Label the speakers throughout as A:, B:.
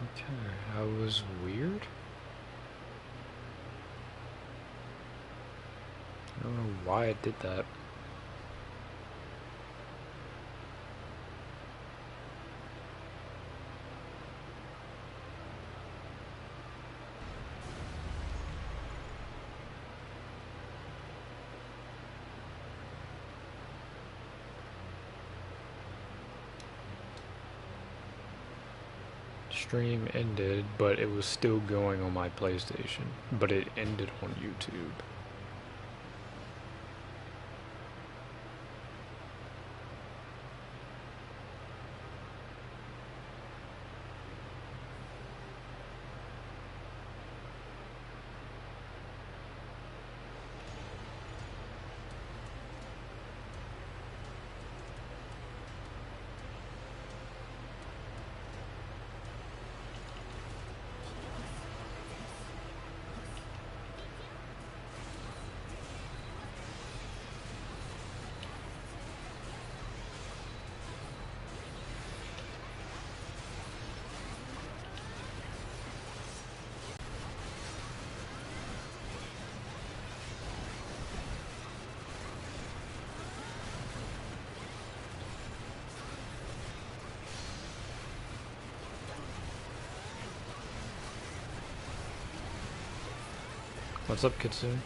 A: Okay, that was weird. I don't know why I did that. Stream ended, but it was still going on my PlayStation. But it ended on YouTube. What's up, Kitsune?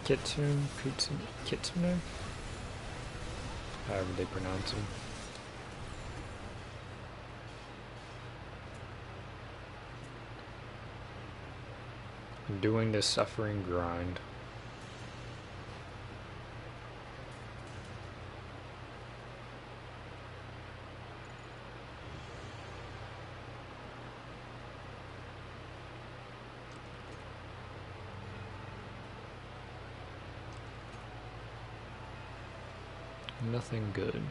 A: Kitsune? Kitsune? However they pronounce him. I'm doing this suffering grind. Nothing good.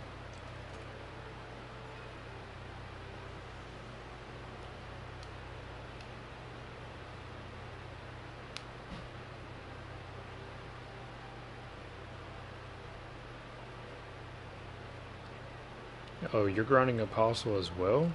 A: Oh, you're grinding Apostle as well?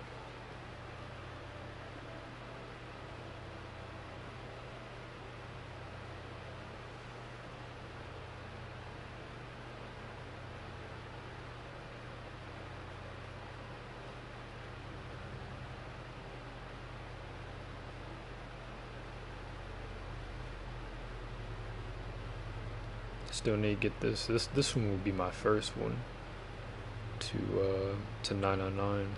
A: Still need to get this. This one will be my first one to 909.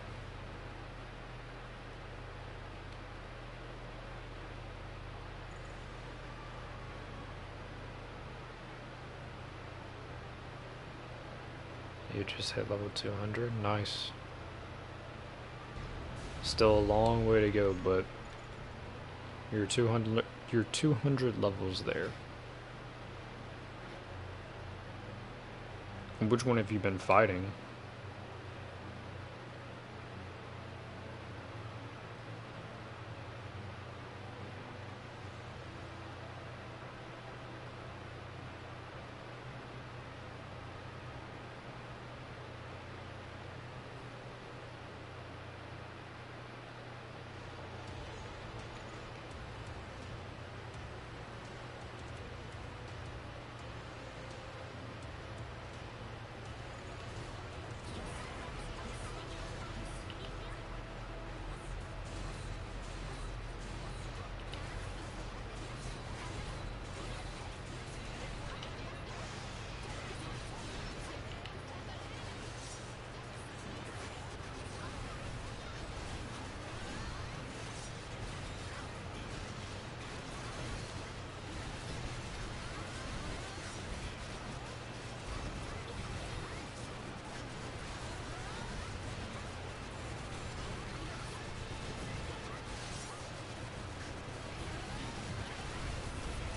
A: You just hit level 200. Nice. Still a long way to go, but you're 200 levels there. And which one have you been fighting?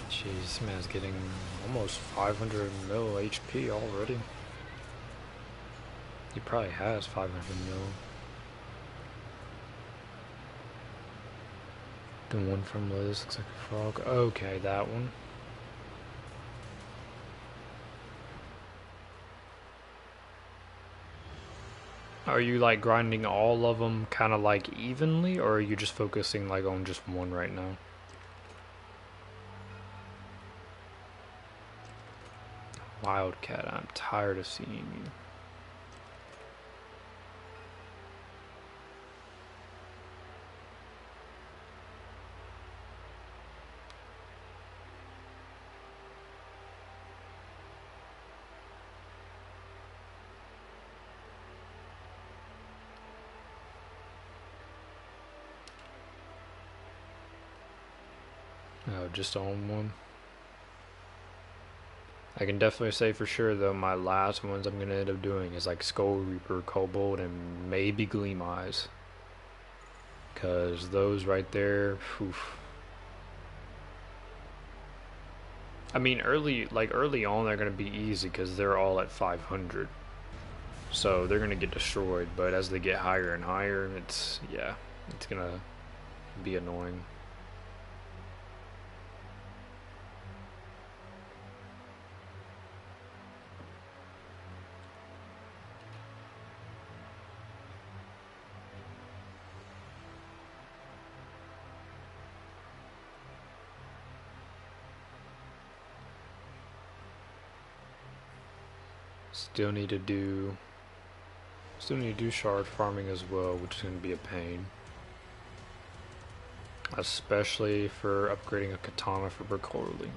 A: Jeez, this man's getting almost 500 mil HP already. He probably has 500 mil. The one from Liz looks like a frog. Okay, that one. Oh, are you like grinding all of them kind of like evenly, or are you just focusing like on just one right now? Wildcat, I'm tired of seeing you. Oh, just on one. I can definitely say for sure though, my last ones I'm gonna end up doing is like Skull Reaper, Kobold, and maybe Gleam Eyes. Cause those right there, oof. I mean, early on, they're gonna be easy because they're all at 500, so they're gonna get destroyed. But as they get higher and higher, it's gonna be annoying. Still need to do shard farming as well, which is gonna be a pain. Especially for upgrading a katana for Berkoli.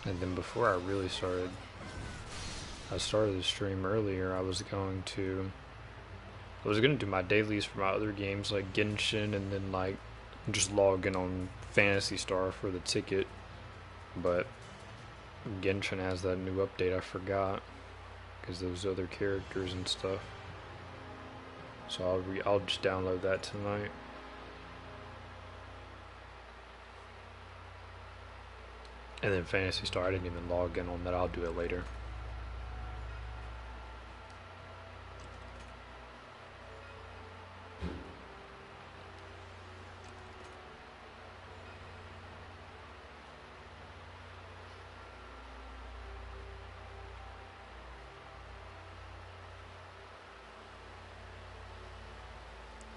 A: And then before I really started, I started the stream earlier. I was gonna do my dailies for my other games like Genshin, and then like just log in on Phantasy Star for the ticket. But Genshin has that new update. I forgot because those other characters and stuff. So I'll just download that tonight. And then Phantasy Star, I didn't even log in on that. I'll do it later.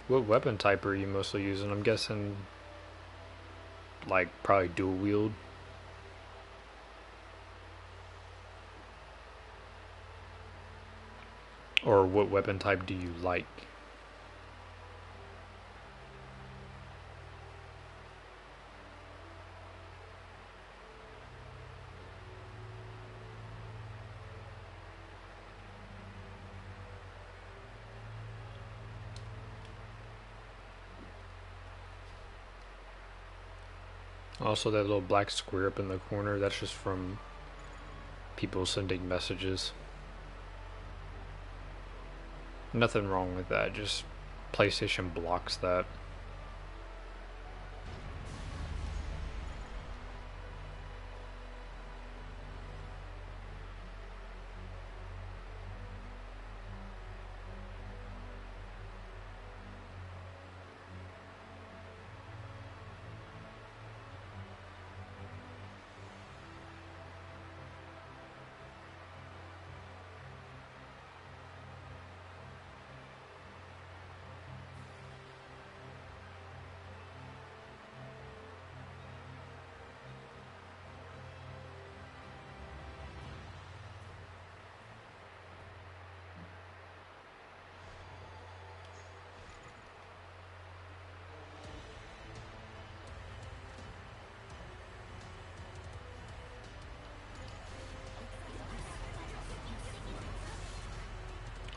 A: What weapon type are you mostly using? I'm guessing like probably dual wield. Or what weapon type do you like? Also, that little black square up in the corner, that's just from people sending messages. Nothing wrong with that, just PlayStation blocks that.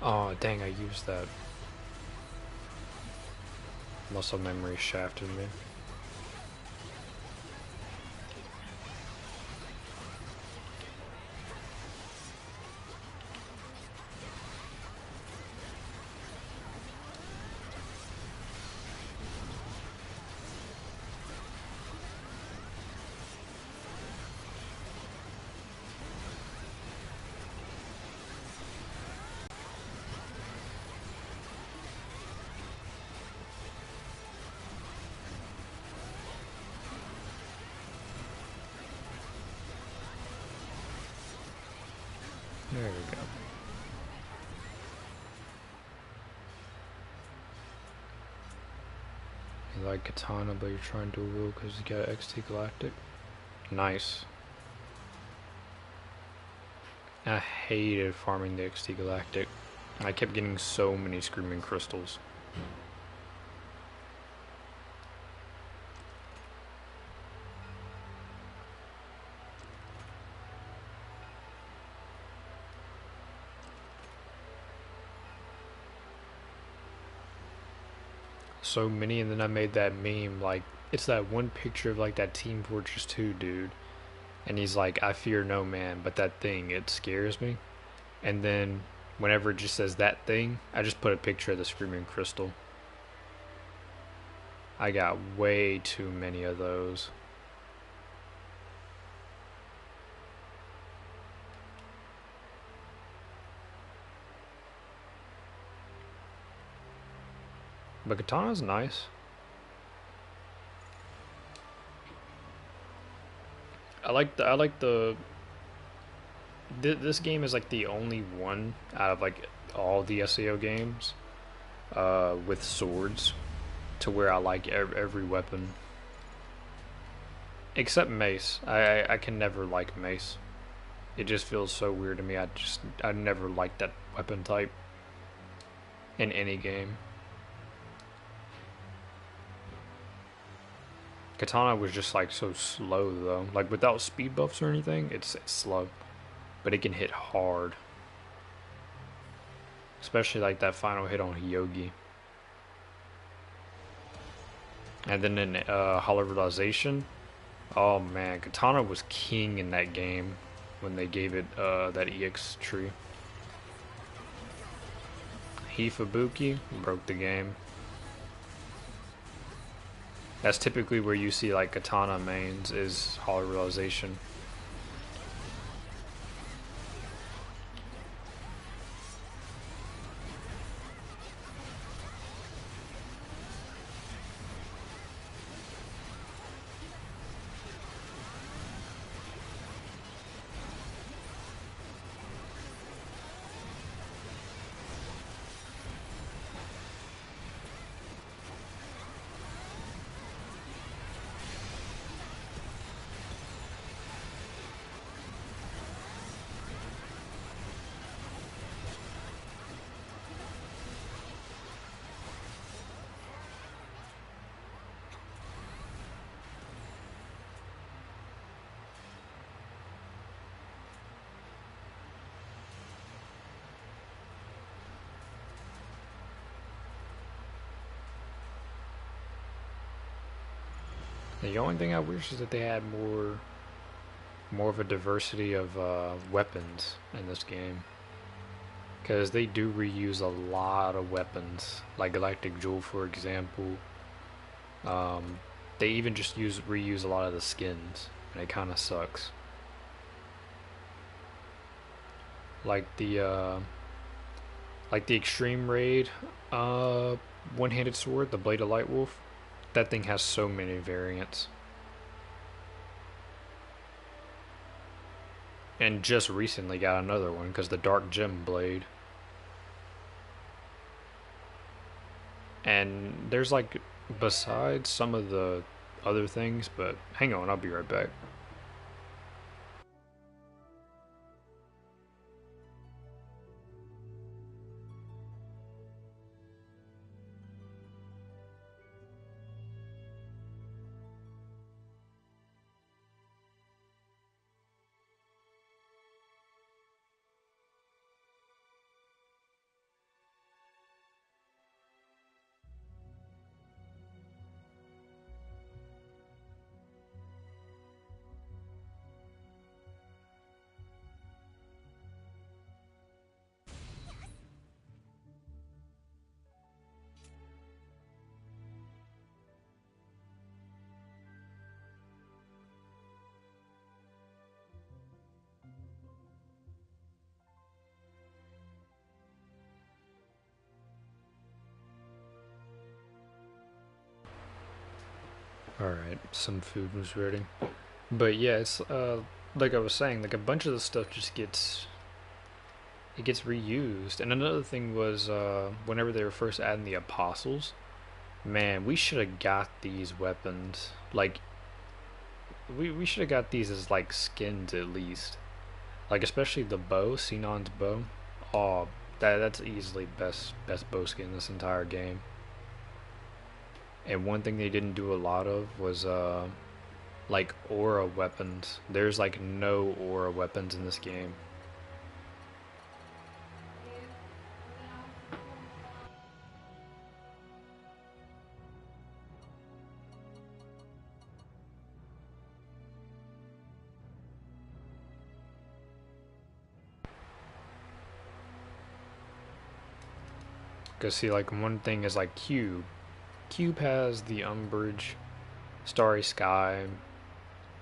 A: Oh, dang, I used that. Muscle memory shafted me. There we go. You like Katana, but you're trying to rule because you got XT Galactic? Nice. I hated farming the XT Galactic. I kept getting so many Screaming Crystals. So many, and then I made that meme, like, it's that one picture of, like, that Team Fortress 2 dude, and he's like, I fear no man, but that thing, it scares me. And then, whenever it just says that thing, I just put a picture of the Screaming Crystal. I got way too many of those. But Katana's nice. I like the this game is like the only one out of like all the SAO games with swords to where I like every weapon except mace. I can never like mace. It just feels so weird to me. I never liked that weapon type in any game. Katana was just like so slow though. Like without speed buffs or anything, it's slow, but it can hit hard. Especially like that final hit on Hyogi. And then in Hollow, oh man, Katana was king in that game when they gave it that EX tree. Hifabuki broke the game. That's typically where you see like Katana mains is Hollow. The only thing I wish is that they had more of a diversity of weapons in this game. Because they do reuse a lot of weapons, like Galactic Jewel, for example. Um, they even just reuse a lot of the skins, and it kind of sucks. Like the Extreme Raid, uh, one-handed sword, the Blade of Light Wolf. That thing has so many variants. And just recently got another one because the Dark Gem Blade. And there's like, besides some of the other things, but hang on, I'll be right back. Alright, some food was ready. But yeah, it's like I was saying, like a bunch of the stuff just gets reused. And another thing was whenever they were first adding the apostles, man, we should have got these weapons. Like we should have got these as like skins at least. Like especially the bow, Sinon's bow. Oh, that's easily best bow skin in this entire game. And one thing they didn't do a lot of was like aura weapons. There's like no aura weapons in this game. Cause see, like one thing is like Cube. Cube has the Umbrage, Starry Sky,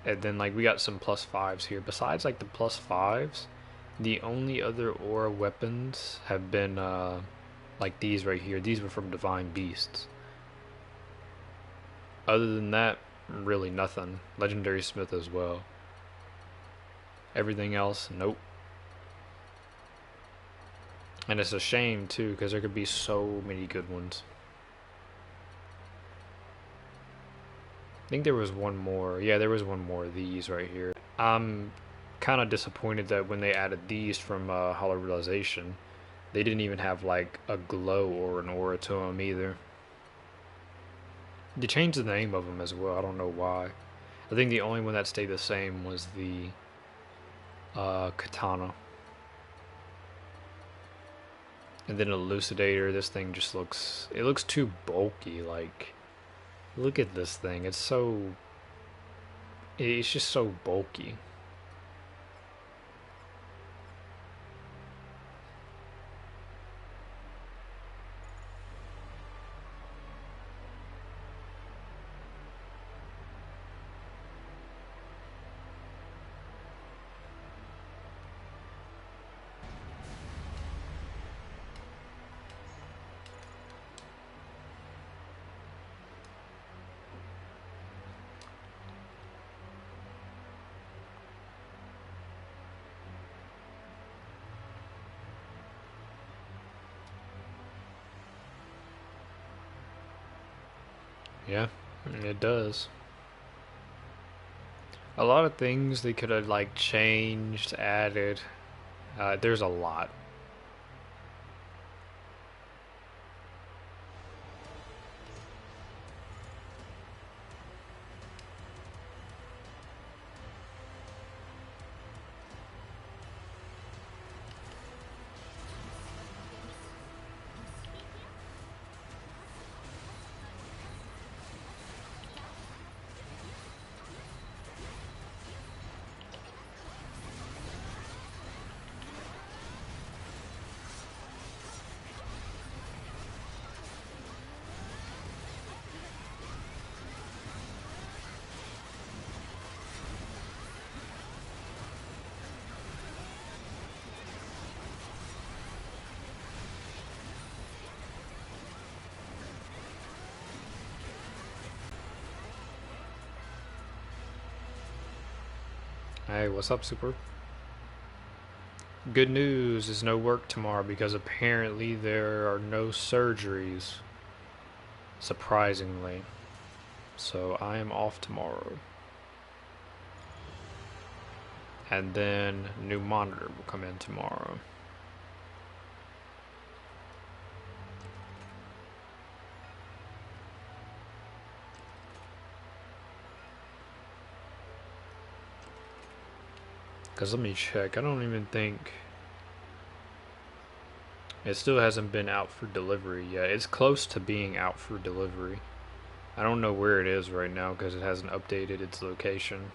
A: and then like we got some plus fives here. Besides like the plus fives, the only other aura weapons have been like these right here. These were from Divine Beasts. Other than that, really nothing. Legendary Smith as well. Everything else, nope. And it's a shame too, because there could be so many good ones. I think there was one more. Yeah, there was one more of these right here. I'm kind of disappointed that when they added these from Hollow Realization, they didn't even have like a glow or an aura to them either. They changed the name of them as well. I don't know why. I think the only one that stayed the same was the katana. And then Elucidator, this thing just looks, it looks too bulky. Like, look at this thing. It's just so bulky. Yeah, it does. A lot of things they could have like changed, added. There's a lot. Hey, what's up, Super? Good news is no work tomorrow because apparently there are no surgeries. Surprisingly. So I am off tomorrow. And then new monitor will come in tomorrow. Because let me check. I don't even think it still hasn't been out for delivery yet. It's close to being out for delivery. I don't know where it is right now because it hasn't updated its location.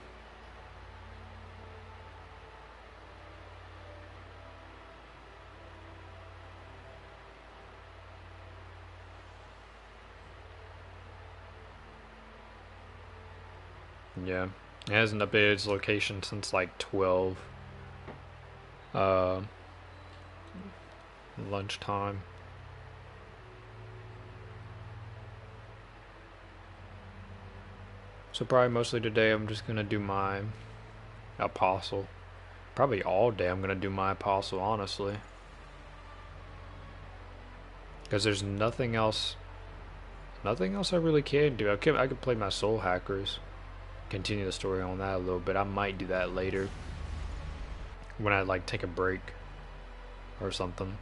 A: Yeah, it hasn't updated its location since like 12 uh, lunchtime. So probably mostly today I'm just gonna do my apostle. Probably all day I'm gonna do my apostle, honestly. Because there's nothing else I really can do. I could play my soul hackers, continue the story on that a little bit. I might do that later when I like take a break or something.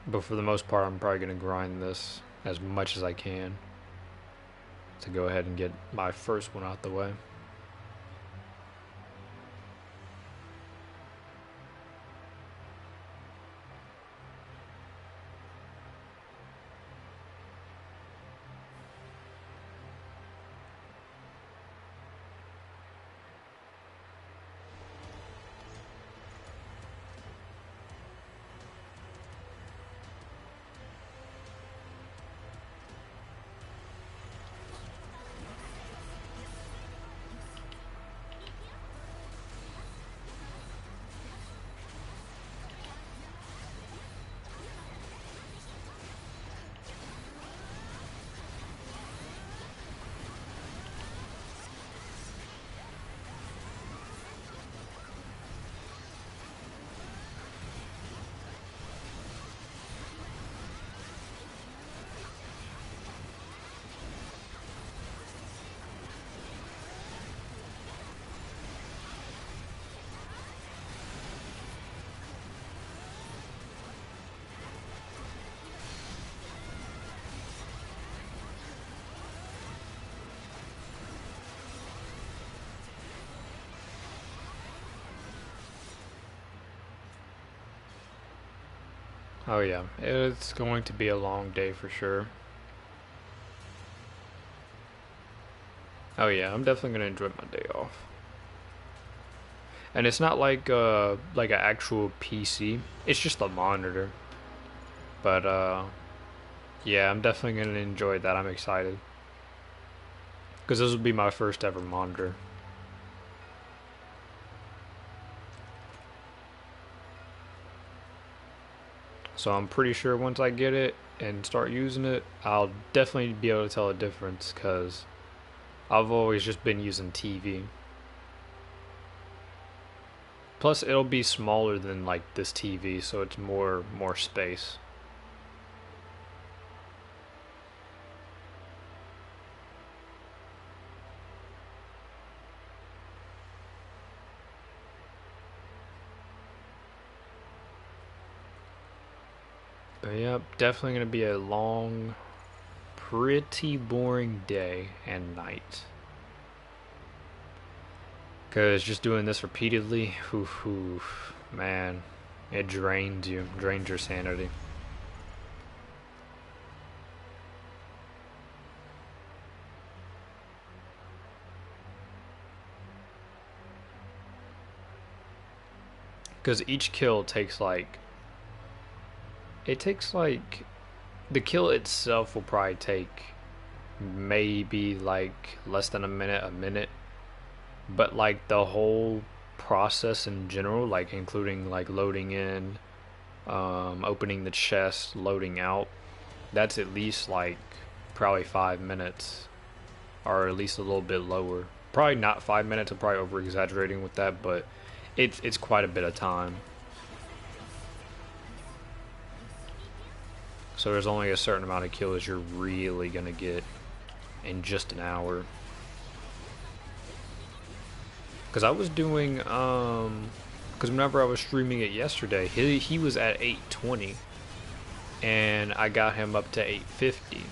A: But for the most part, I'm probably gonna grind this as much as I can to go ahead and get my first one out the way. Oh yeah, it's going to be a long day for sure. Oh yeah, I'm definitely gonna enjoy my day off. And it's not like an actual PC. It's just a monitor. But yeah, I'm definitely gonna enjoy that. I'm excited because this will be my first ever monitor. So I'm pretty sure once I get it and start using it, I'll definitely be able to tell a difference because I've always just been using TV. Plus, it'll be smaller than like this TV, so it's more space. But yep, definitely gonna be a long, pretty boring day and night. Cause just doing this repeatedly, man, it drains your sanity. Cause each kill takes like the kill itself will probably take maybe like less than a minute, but like the whole process in general, like including like loading in, opening the chest, loading out, that's at least like probably 5 minutes, or at least a little bit lower. Probably not 5 minutes. I'm probably over exaggerating with that, but it's quite a bit of time. So there's only a certain amount of kills you're really gonna get in just an hour. Because I was doing, because whenever I was streaming it yesterday, he was at 820, and I got him up to 850.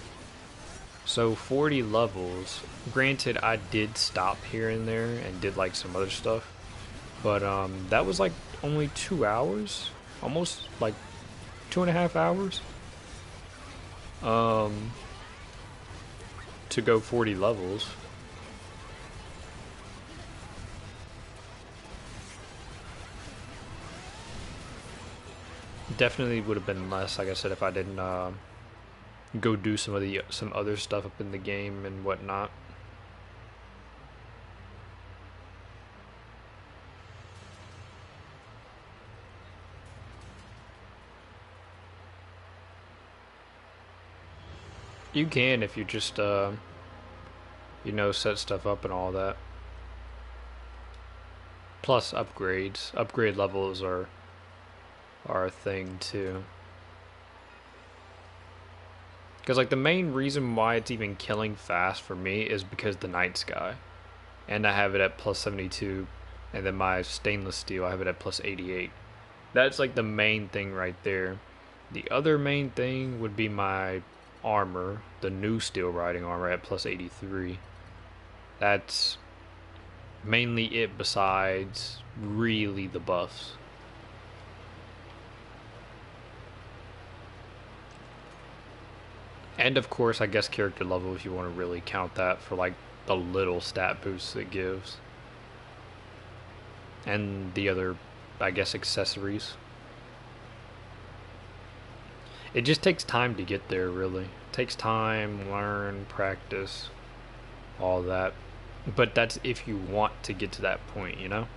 A: So 40 levels. Granted, I did stop here and there and did like some other stuff, but that was like only 2 hours, almost like 2.5 hours, to go 40 levels. Definitely would have been less, like I said, if I didn't go do some other stuff up in the game and whatnot. You can if you just you know, set stuff up and all that. Plus upgrades. Upgrade levels are a thing too. Because like the main reason why it's even killing fast for me is because the night sky, and I have it at plus 72, and then my stainless steel I have it at plus 88. That's like the main thing right there. The other main thing would be my armor, the new steel riding armor at plus 83. That's mainly it besides really the buffs. And of course, I guess character level if you want to really count that for like the little stat boosts it gives. And the other, I guess, accessories. It just takes time to get there, really. It takes time, learn, practice, all that. But that's if you want to get to that point, you know?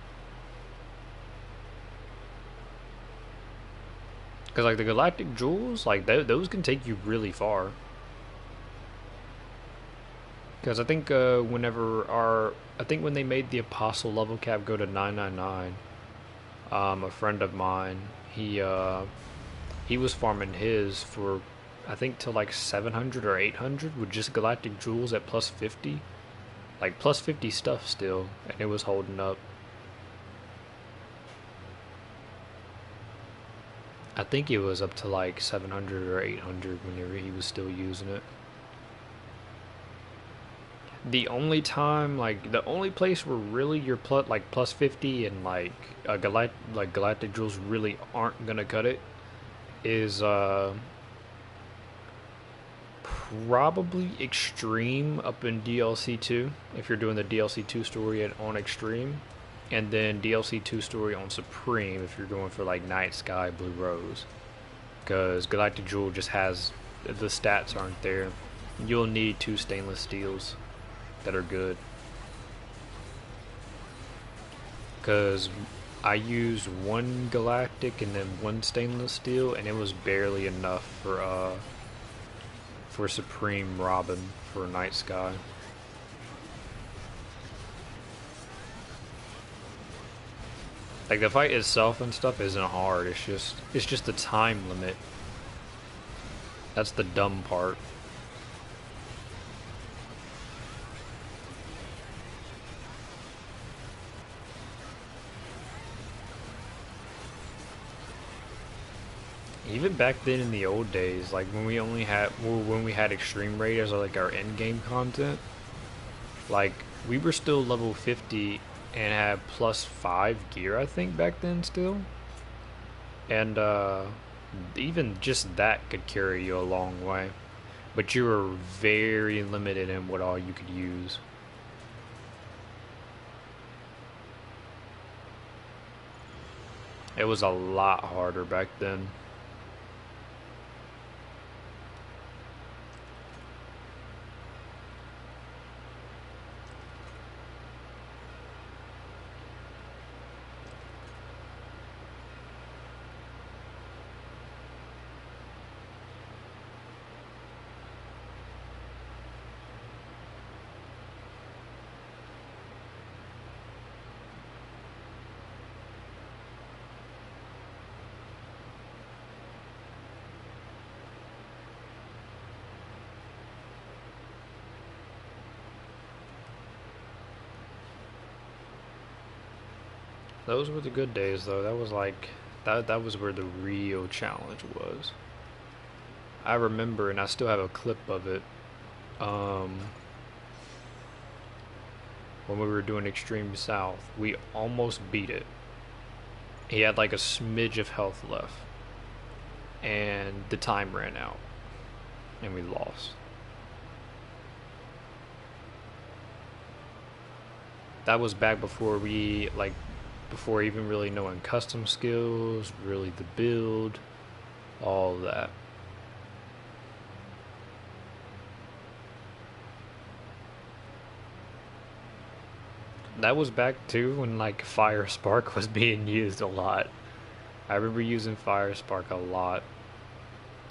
A: Because like the galactic jewels, like those can take you really far. Because I think I think when they made the apostle level cap go to 999, a friend of mine, he was farming his for, I think to like 700 or 800 with just galactic jewels at plus 50, like plus 50 stuff still, and it was holding up. I think it was up to like 700 or 800 whenever he was still using it. The only time, like the only place where really you're plus 50 and like galactic jewels really aren't gonna cut it is probably extreme up in DLC 2 if you're doing the DLC 2 story on extreme, and then DLC 2 story on supreme if you're going for like night sky blue rose, because galactic jewel just has the stats aren't there. You'll need 2 stainless steels that are good, because I used 1 galactic and then 1 stainless steel, and it was barely enough for supreme Robin for night sky. Like the fight itself and stuff isn't hard. It's just the time limit. That's the dumb part. Even back then in the old days, like when we had extreme raid as like our end game content, like we were still level 50 and had plus 5 gear I think back then still, and even just that could carry you a long way, but you were very limited in what all you could use. It was a lot harder back then. Those were the good days, though. That was like that was where the real challenge was. I remember, and I still have a clip of it. Um, when we were doing Extreme South, we almost beat it. He had like a smidge of health left, and the time ran out, and we lost. That was back before before even really knowing custom skills, really the build, all that. That was back too when like Fire Spark was being used a lot. I remember using Fire Spark a lot.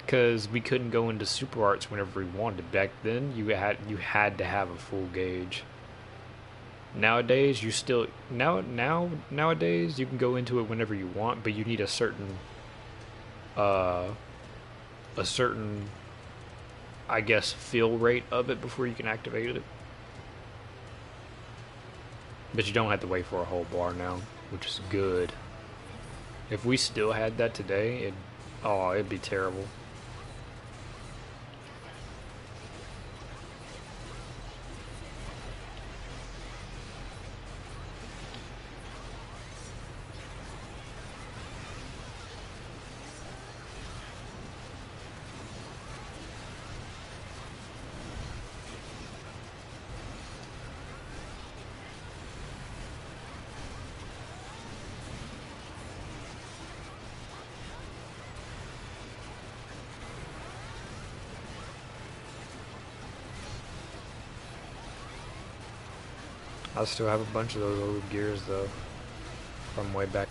A: because we couldn't go into super arts whenever we wanted. Back then, you had to have a full gauge. Nowadays, you still nowadays you can go into it whenever you want, but you need uh a certain, I guess, fill rate of it before you can activate it. But you don't have to wait for a whole bar now, which is good. If we still had that today, it'd be terrible. I still have a bunch of those old gears though, from way back.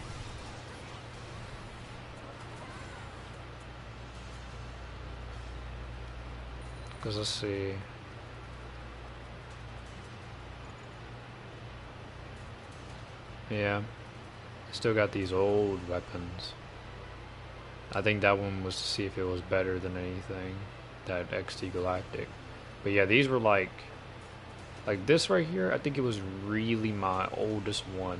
A: Cause let's see. Yeah, still got these old weapons. I think that one was to see if it was better than anything, that XT Galactic. But yeah, these were like this right here, I think it was really my oldest one.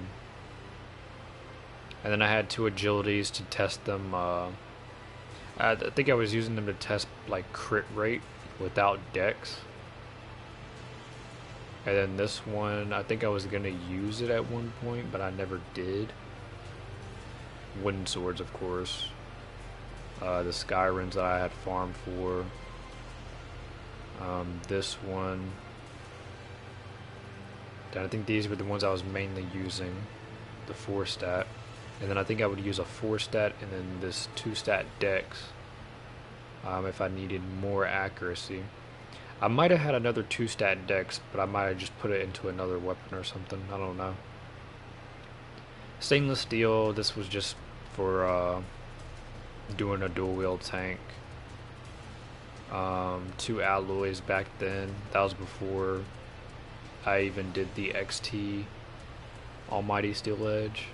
A: And then I had two agilities to test them. I think I was using them to test like crit rate without dex. And then this one, I think I was gonna use it at one point, but I never did. Wooden swords, of course. The Skyrims that I had farmed for. This one. I think these were the ones I was mainly using, the 4-stat. And then I think I would use a 4-stat and then this 2-stat dex if I needed more accuracy. I might have had another 2-stat dex, but I might have just put it into another weapon or something. I don't know. Stainless steel, this was just for doing a dual wield tank. 2 alloys back then. That was before I even did the XT Almighty Steel Edge.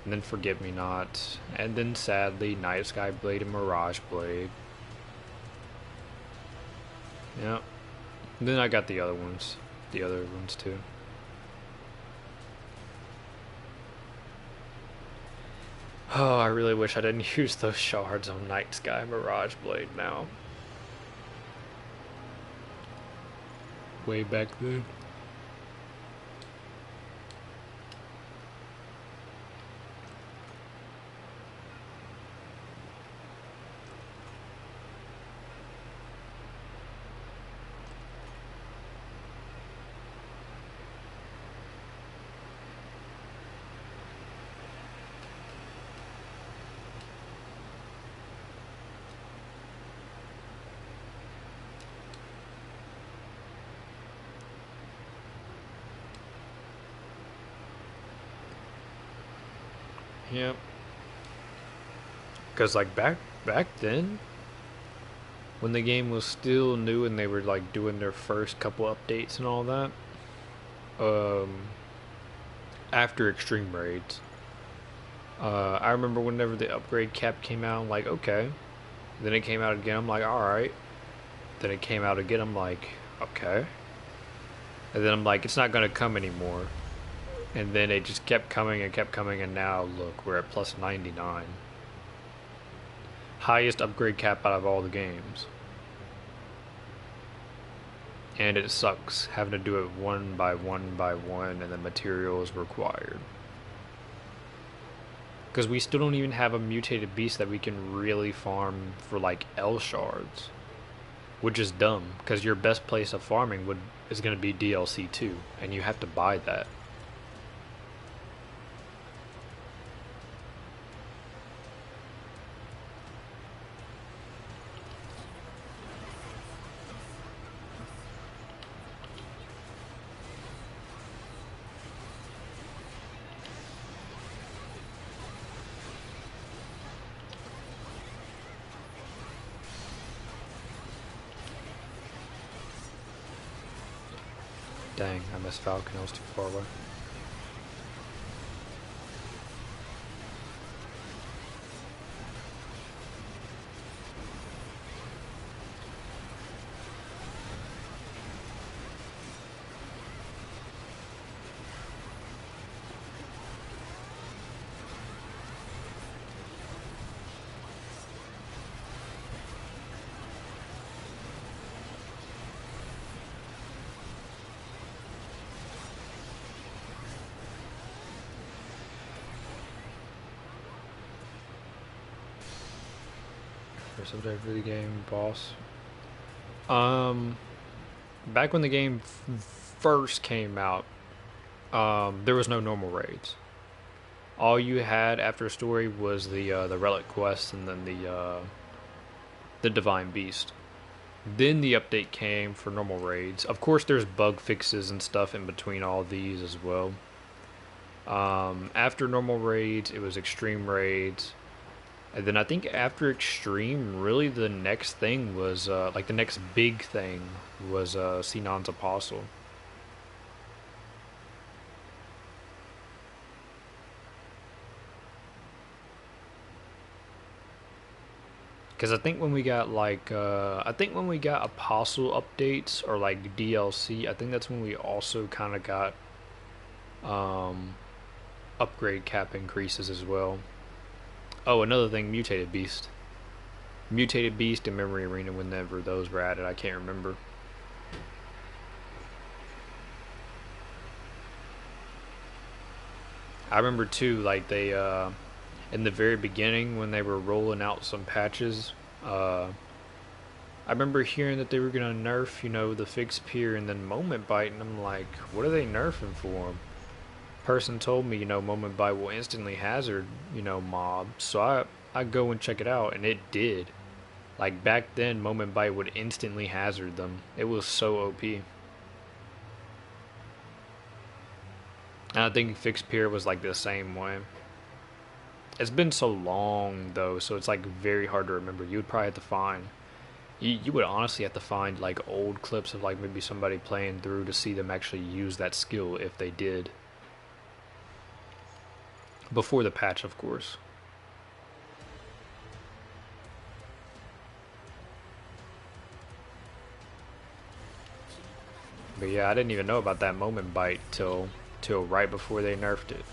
A: And then Forget Me Not. And then sadly Night Sky Blade and Mirage Blade. Yep. And then I got the other ones. The other ones too. Oh, I really wish I didn't use those shards on Night Sky Mirage Blade now. Way back then. Yep. Because like back then, when the game was still new and they were like doing their first couple updates and all that, after Extreme Raids, I remember whenever the upgrade cap came out, I'm like, okay. Then it came out again, I'm like, alright. Then it came out again, I'm like, okay. And then I'm like, it's not gonna come anymore. And then it just kept coming, and now look, we're at plus 99. Highest upgrade cap out of all the games. And it sucks having to do it one by one, and the materials required. Because we still don't even have a mutated beast that we can really farm for like L shards. Which is dumb, because your best place of farming is going to be DLC 2, and you have to buy that. Dang, I missed Falcon. I was too far away. First update for the game, boss. Back when the game first came out, there was no normal raids. All you had after story was the relic quest and then the divine beast. Then the update came for normal raids. Of course, there's bug fixes and stuff in between all these as well. After normal raids, it was extreme raids. And then I think after extreme, really the next thing was, like the next big thing was Sinan's Apostle. Because I think when we got like, when we got Apostle updates or like DLC, I think that's when we also kind of got upgrade cap increases as well. Oh, another thing, Mutated Beast. Mutated Beast and Memory Arena, whenever those were added, I can't remember. I remember too, like they, in the very beginning when they were rolling out some patches, I remember hearing that they were gonna nerf, you know, the fixed peer and then Moment Bite, and I'm like, what are they nerfing for? Person told me, you know, Moment Bite will instantly hazard, you know, mobs. So I go and check it out, and it did. Like back then, Moment Bite would instantly hazard them. It was so OP. And I think Fixed Peer was like the same way. It's been so long though, so it's like very hard to remember. You would probably have to find. You would honestly have to find like old clips of like maybe somebody playing through to see them actually use that skill if they did. Before the patch, of course. But yeah, I didn't even know about that Moment Bite till right before they nerfed it.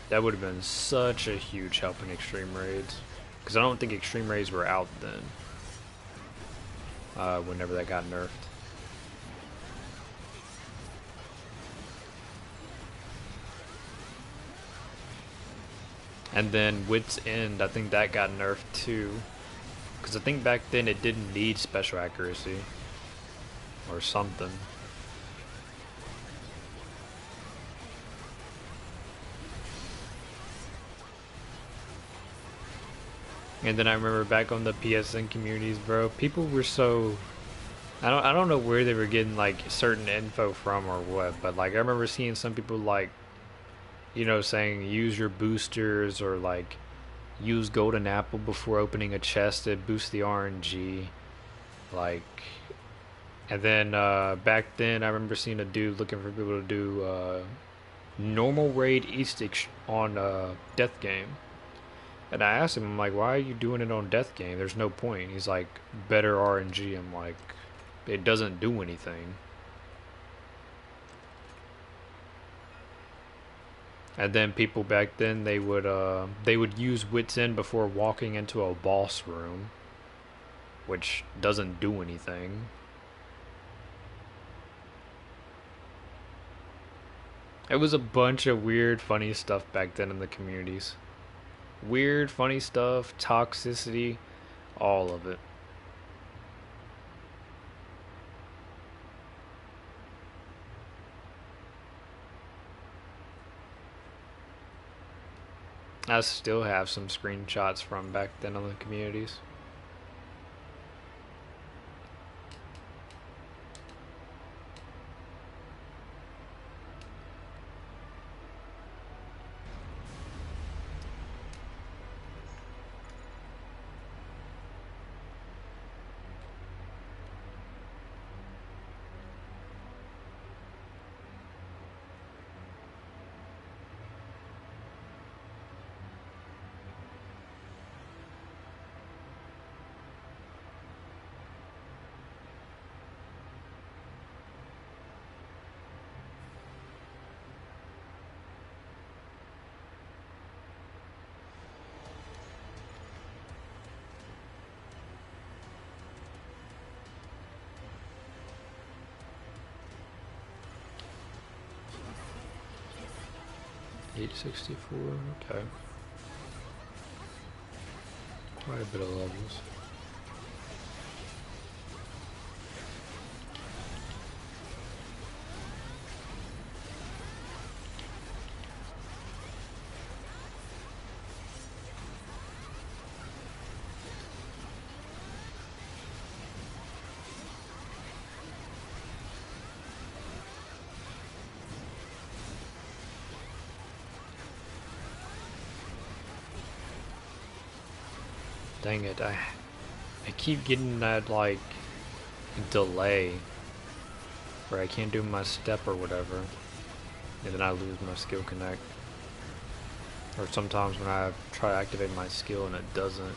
A: That would have been such a huge help in Extreme Raids. Because I don't think Extreme Raids were out then. Whenever that got nerfed. And then Wit's End, I think that got nerfed too. Because I think back then it didn't need special accuracy. Or something. And then I remember back on the PSN communities, bro, people were so... I don't know where they were getting like certain info from or what, but like I remember seeing some people like, you know, saying use your boosters or like use golden apple before opening a chest to boost the RNG, like. And then back then I remember seeing a dude looking for people to do normal raid East on Death Game, and I asked him, I'm like, why are you doing it on Death Game? There's no point. He's like, better RNG. I'm like, it doesn't do anything. And then people back then they would use Wits End before walking into a boss room, which doesn't do anything. It was a bunch of weird, funny stuff back then in the communities. Weird, funny stuff, toxicity, all of it. I still have some screenshots from back then on the communities. 864, okay. Quite a bit of levels. Dang it, I keep getting that, like, delay where I can't do my step or whatever, and then I lose my skill connect. Or sometimes when I try to activate my skill and it doesn't.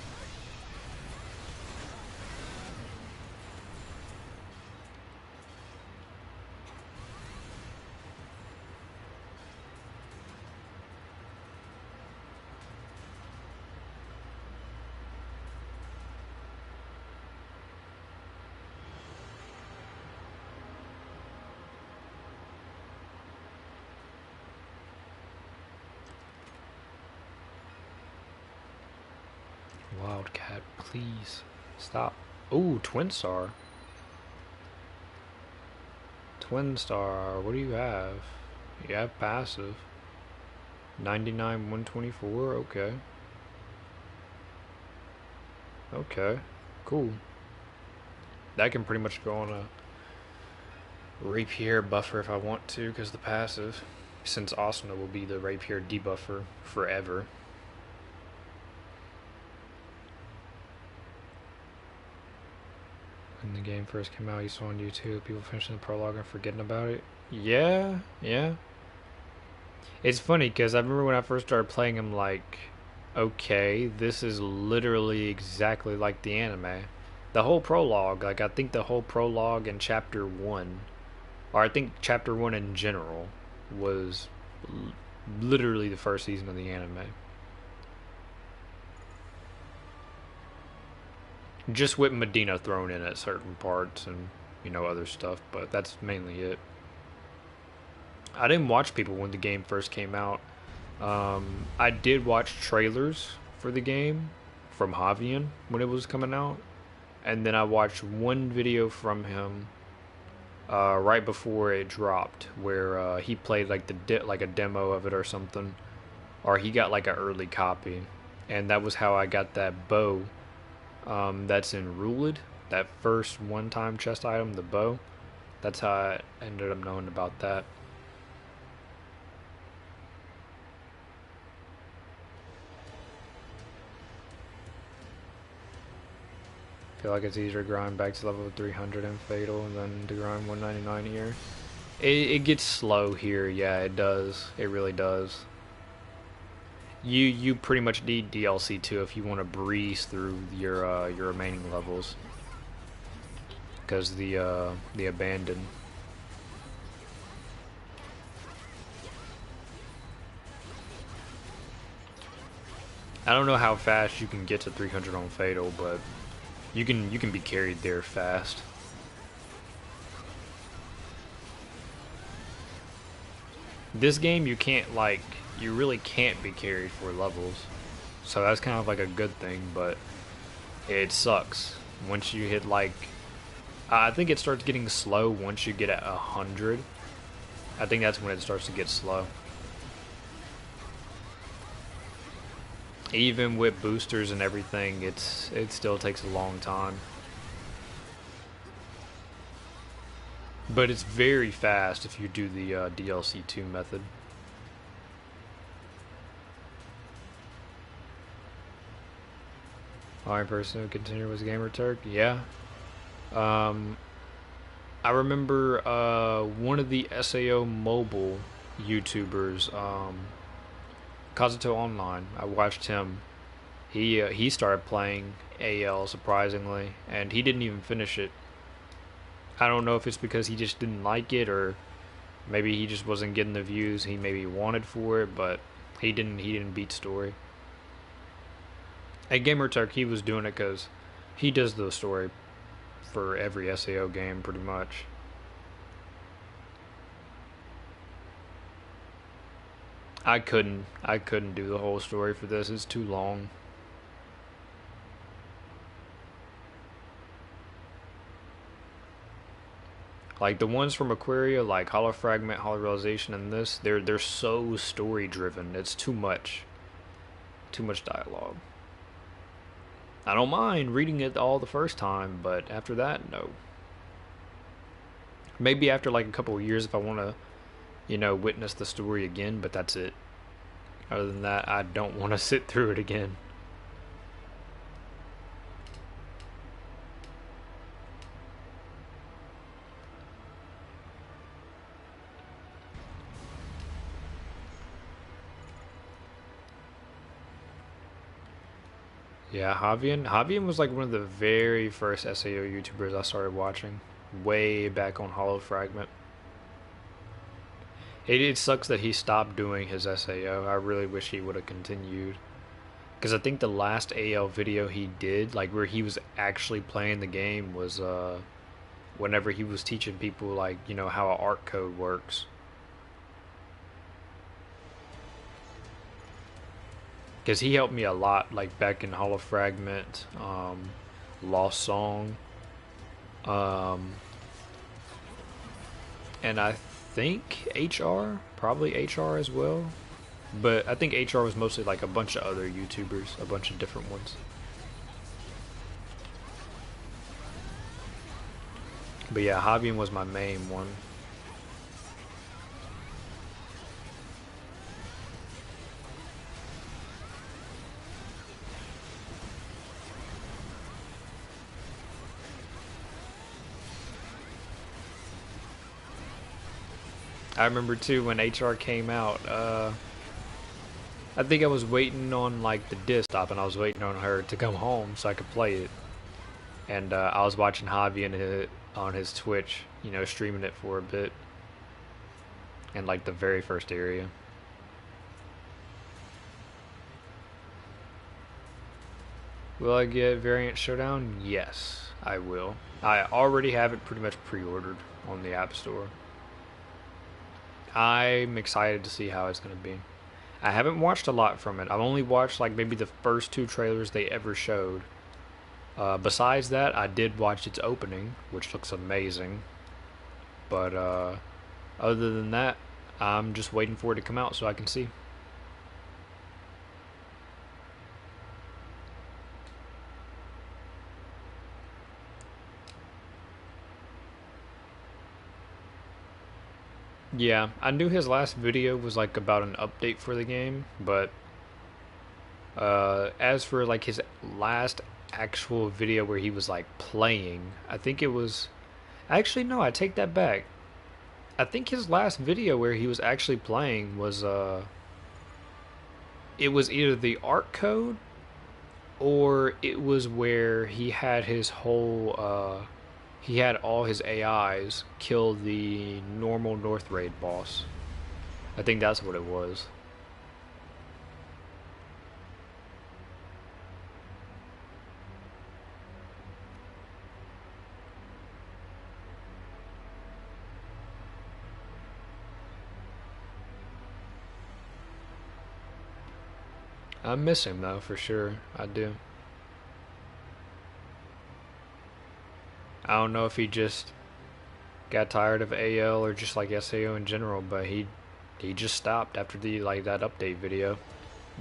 A: Wildcat, please stop. Ooh, Twin Star. Twin Star, what do you have? You have passive. 99, 124, okay. Okay, cool. That can pretty much go on a rapier buffer if I want to, because the passive, since Asuna will be the rapier debuffer forever. When the game first came out, you saw on YouTube people finishing the prologue and forgetting about it. Yeah. It's funny because I remember when I first started playing, I'm like, okay, this is literally exactly like the anime. The whole prologue, like I think the whole prologue in chapter 1, or I think chapter 1 in general, was literally the first season of the anime. Just with Medina thrown in at certain parts and, you know, other stuff, but that's mainly it. I didn't watch people when the game first came out. I did watch trailers for the game from Javian when it was coming out, and then I watched one video from him right before it dropped, where he played like like a demo of it or something, or he got like an early copy, and that was how I got that bow. That's in Ruled, that first one-time chest item, the bow. That's how I ended up knowing about that. I feel like it's easier to grind back to level 300 in Fatal than to grind 199 here. It gets slow here, yeah, it does. It really does. You pretty much need DLC too if you want to breeze through your remaining levels, because the abandon. I don't know how fast you can get to 300 on Fatal, but you can be carried there fast. This game you really can't be carried for levels, so that's kind of like a good thing, but it sucks once you hit like, I think it starts getting slow once you get at 100. I think that's when it starts to get slow. Even with boosters and everything, it still takes a long time. But it's very fast if you do the DLC 2 method. Only person who continued was Gamer Turk. Yeah. I remember one of the SAO mobile YouTubers, Kazuto Online. I watched him. He started playing AL surprisingly, and he didn't even finish it. I don't know if it's because he just didn't like it, or maybe he just wasn't getting the views he maybe wanted for it, but he didn't beat story. At Gamer Turk, he was doing it because he does the story for every SAO game pretty much. I couldn't do the whole story for this. It's too long. Like the ones from Aquaria, like Hollow Fragment, Hollow Realization, and this, they're so story driven. It's too much. Too much dialogue. I don't mind reading it all the first time, but after that, no. Maybe after like a couple of years if I want to, witness the story again, but that's it. Other than that, I don't want to sit through it again. Yeah, Javian was like one of the very first SAO YouTubers I started watching, way back on Hollow Fragment. It sucks that he stopped doing his SAO. I really wish he would have continued. Because I think the last AL video he did, like where he was actually playing the game, was whenever he was teaching people, like, how an art code works. Because he helped me a lot, like back in Hollow Fragment, Lost Song, and I think HR, probably HR as well. But I think HR was mostly like a bunch of other YouTubers, a bunch of different ones. But yeah, Javian was my main one. I remember too when HR came out, I think I was waiting on like the disc stop and I was waiting on her to come home so I could play it. And I was watching Javi on his Twitch, streaming it for a bit. In like the very first area. Will I get Variant Showdown? Yes, I will. I already have it pretty much pre-ordered on the App Store. I'm excited to see how it's going to be. I haven't watched a lot from it. I've only watched like maybe the first 2 trailers they ever showed. Besides that, I did watch its opening, which looks amazing. But other than that, I'm just waiting for it to come out so I can see. Yeah, I knew his last video was like about an update for the game, but as for like his last actual video where he was like playing, I think it was actually no, I take that back. I think his last video where he was actually playing was it was either the art code or it was where he had his whole he had all his AIs kill the normal North Raid boss. I think that's what it was. I miss him though, for sure. I do. I don't know if he just got tired of AL or just like SAO in general, but he just stopped after the like that update video.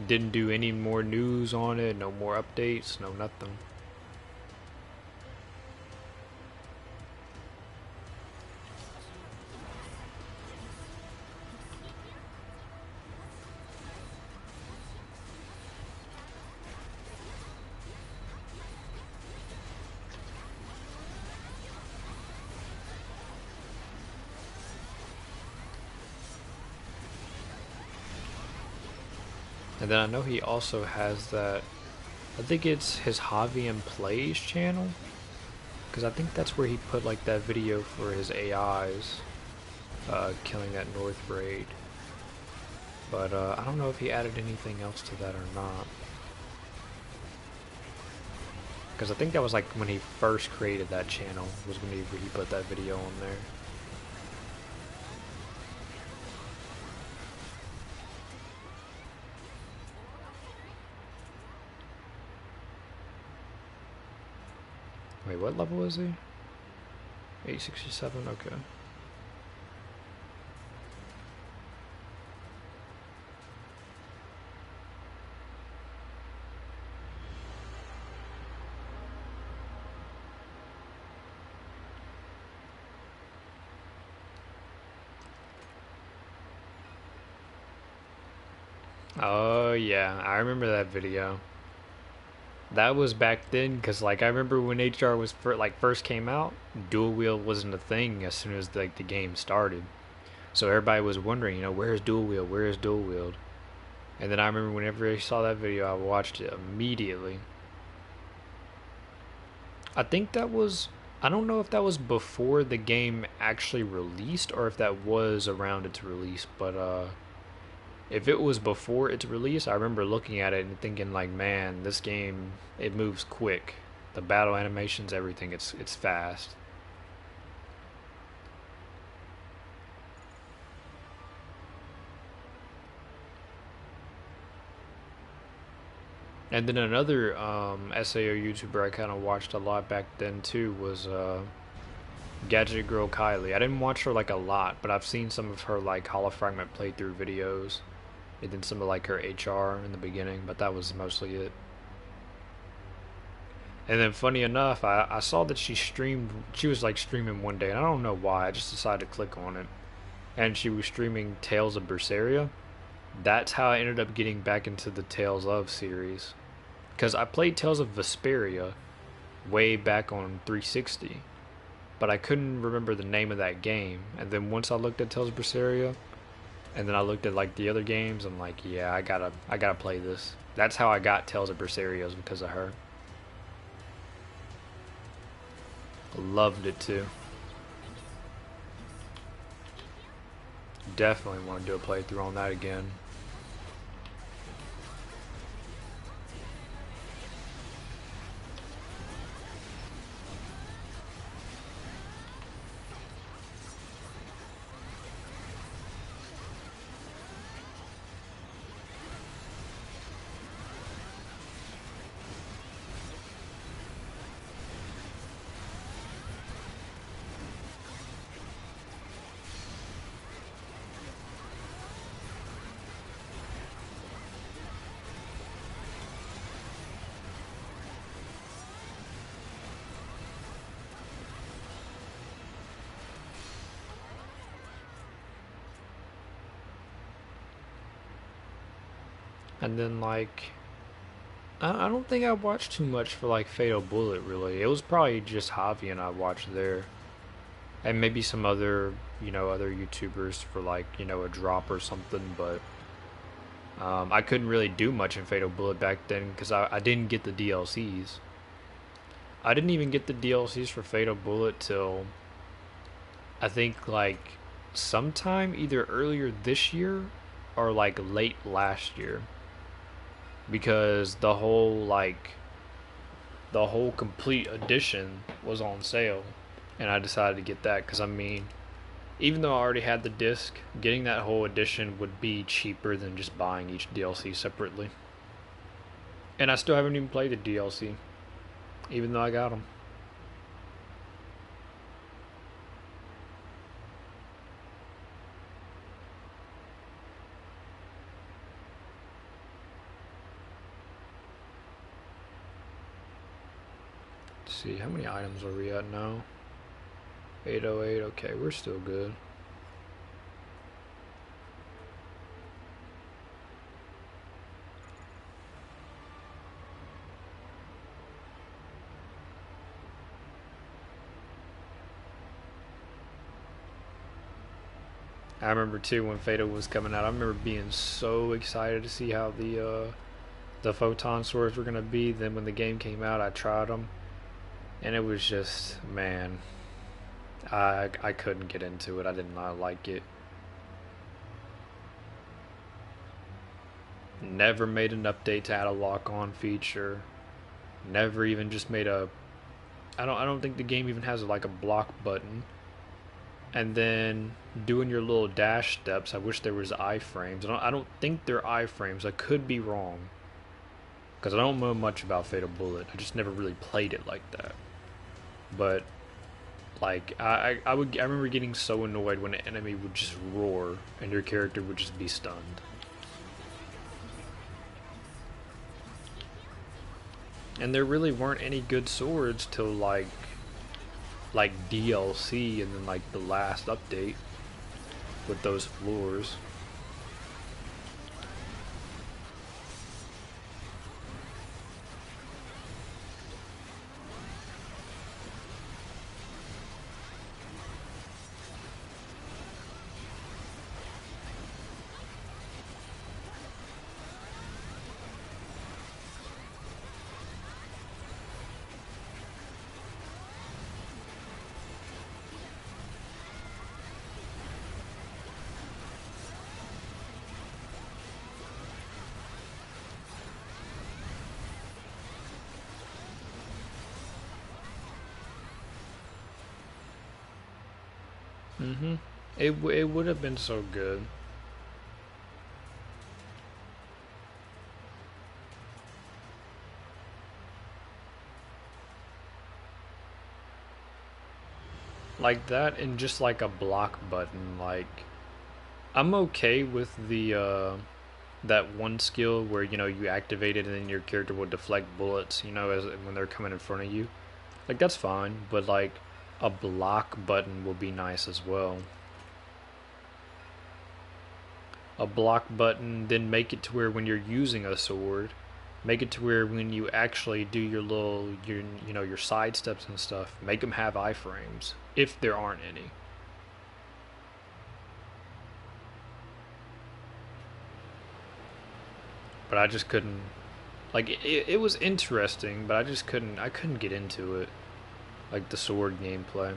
A: Didn't do any more news on it, no more updates, no nothing. And then I know he also has that, I think it's his Javian Plays channel, because I think that's where he put like that video for his AIs killing that North Raid. But I don't know if he added anything else to that or not. Because I think that was like when he first created that channel, was when he put that video on there. Wait, what level is he? 867, okay. Oh yeah, I remember that video. That was back then, cause like I remember when HR was first came out, dual wield wasn't a thing as soon as like the game started. So everybody was wondering, where's dual wield? Where is dual wield? And then I remember whenever I saw that video, I watched it immediately. I think that was, I don't know if that was before the game actually released or if that was around its release, but if it was before its release, I remember looking at it and thinking like, man, this game, it moves quick. The battle animations, everything, it's fast. And then another SAO YouTuber I kind of watched a lot back then too was Gadget Girl Kylie. I didn't watch her like a lot, but I've seen some of her like holofragment playthrough videos. And then some of like her HR in the beginning, but that was mostly it. And then funny enough, I saw that she was like streaming one day, and I don't know why, I just decided to click on it. And she was streaming Tales of Berseria. That's how I ended up getting back into the Tales of series. Because I played Tales of Vesperia way back on 360, but I couldn't remember the name of that game. And then once I looked at Tales of Berseria, and then I looked at like the other games, I'm like, yeah, I gotta play this. That's how I got Tales of Berseria, was because of her. Loved it too. Definitely want to do a playthrough on that again. And then like I don't think I watched too much for like Fatal Bullet really. It was probably just Javi and I watched there. And maybe some other, other YouTubers for like, a drop or something, but I couldn't really do much in Fatal Bullet back then because I didn't get the DLCs. I didn't even get the DLCs for Fatal Bullet till I think like sometime either earlier this year or like late last year, because the whole complete edition was on sale, and I decided to get that because I mean, even though I already had the disc, getting that whole edition would be cheaper than just buying each DLC separately. And I still haven't even played the DLC, even though I got them. Let's see, how many items are we at now? 808, okay, we're still good. I remember too when Fatal was coming out. I remember being so excited to see how the photon swords were gonna be. Then when the game came out, I tried them, and it was just, man, I couldn't get into it. I did not like it. Never made an update to add a lock-on feature. Never even just made a. I don't think the game even has like a block button. And then doing your little dash steps, I wish there was iframes. I don't think they're iframes. I could be wrong, because I don't know much about Fatal Bullet. I just never really played it like that. But like I remember getting so annoyed when an enemy would just roar and your character would just be stunned. And there really weren't any good swords till like DLC and then like the last update with those floors. Mm-hmm. It would have been so good. Like that and just like a block button. Like I'm okay with the that one skill where you activate it and then your character will deflect bullets, as when they're coming in front of you. Like that's fine, but like a block button will be nice as well. A block button, then make it to where when you're using a sword, make it to where when you actually do your side steps and stuff, make them have iframes if there aren't any. But I just couldn't. Like it was interesting, but I couldn't get into it. Like the sword gameplay,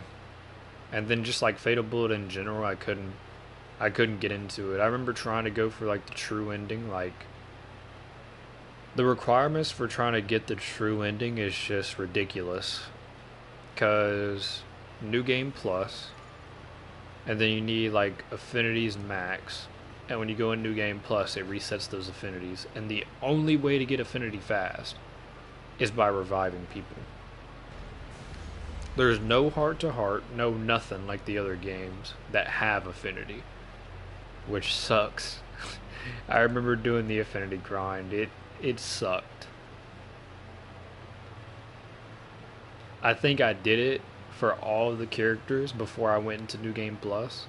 A: and then just like Fatal Bullet in general, I couldn't get into it. I remember trying to go for like the true ending. Like the requirements for trying to get the true ending is just ridiculous. Cause new game plus, and then you need like affinities max. And when you go in new game plus, it resets those affinities. And the only way to get affinity fast is by reviving people. There's no heart to heart, no nothing like the other games that have affinity, which sucks. I remember doing the affinity grind. It sucked. I think I did it for all of the characters before I went into New Game Plus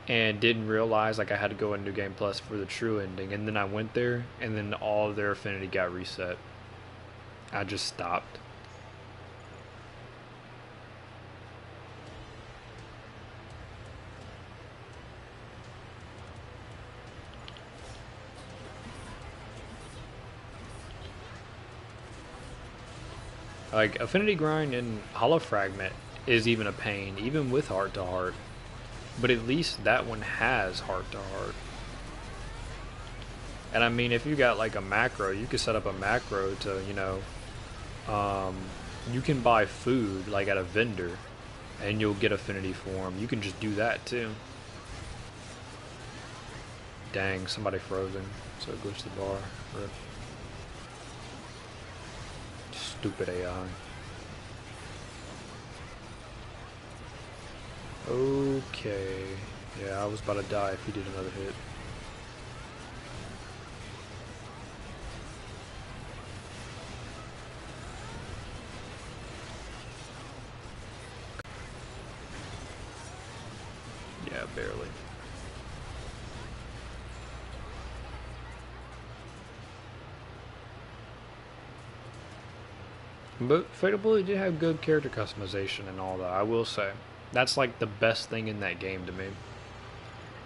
A: and didn't realize like I had to go in New Game Plus for the true ending, and then I went there and then all of their affinity got reset. I just stopped. Like affinity grind and hollow fragment is even a pain, even with heart to heart. But at least that one has heart to heart. And I mean, if you got like a macro, you could set up a macro to, you can buy food like at a vendor, and you'll get affinity for them. You can just do that too. Dang, somebody frozen, so it glitched the bar. Rip. Stupid AI. Okay. Yeah, I was about to die if he did another hit. Yeah, barely. But Fatal Bullet did have good character customization and all that, I will say. That's like the best thing in that game to me.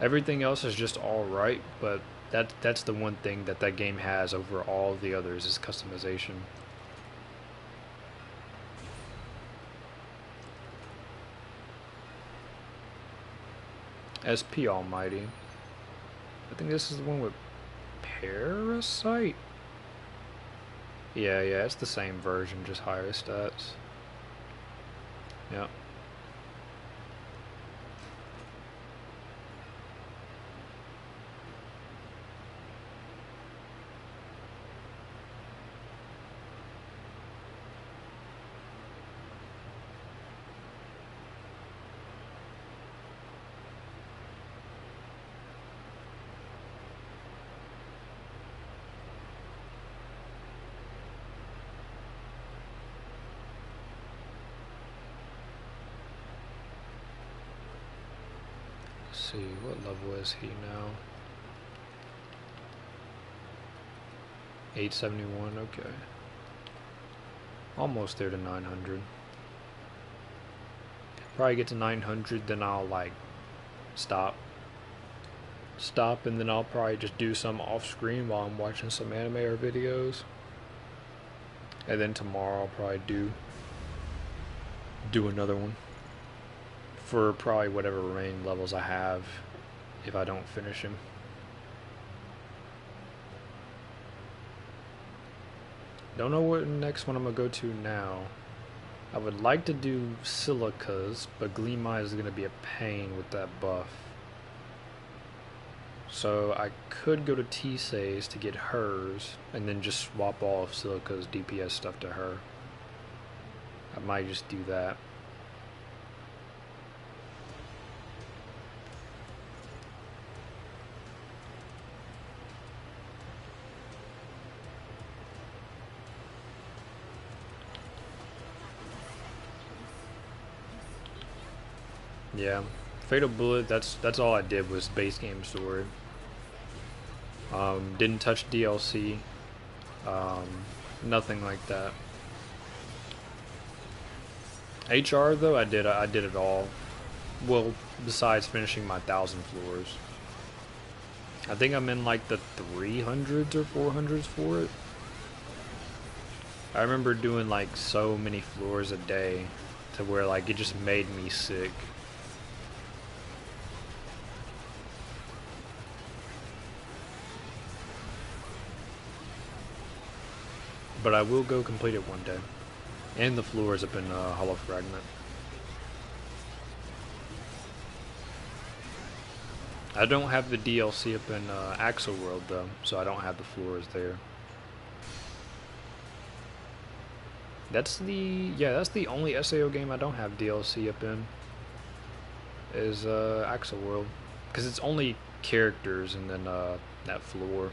A: Everything else is just alright, but that's the one thing that that game has over all the others is customization. SP Almighty. I think this is the one with Parasite? Yeah, it's the same version, just higher stats. Yep. see, what level is he now? 871, okay. Almost there to 900. Probably get to 900, then I'll like stop, and then I'll probably just do some off screen while I'm watching some anime or videos. And then tomorrow I'll probably do another one for probably whatever remaining levels I have if I don't finish him. Don't know what next one I'm gonna go to now. I would like to do Silica's, but Gleameye is gonna be a pain with that buff. So I could go to Tisei's to get hers, and then just swap all of Silica's DPS stuff to her. I might just do that. Yeah, Fatal Bullet. That's all I did was base game story. Didn't touch DLC. Nothing like that. HR though, I did it all. Well, besides finishing my 1,000 floors. I think I'm in like the 300s or 400s for it. I remember doing like so many floors a day to where like it just made me sick. But I will go complete it one day. And the floors up in Hollow Fragment. I don't have the DLC up in Axel World though, so I don't have the floors there. That's the only SAO game I don't have DLC up in. Is Axel World, because it's only characters and then that floor.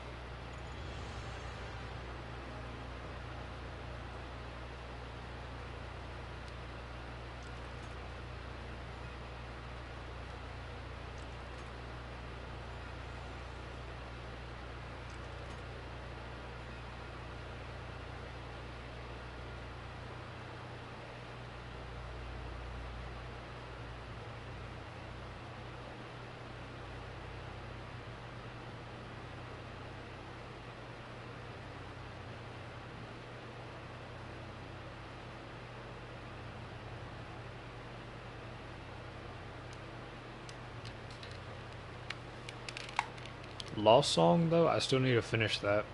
A: Lost Song though, I still need to finish that.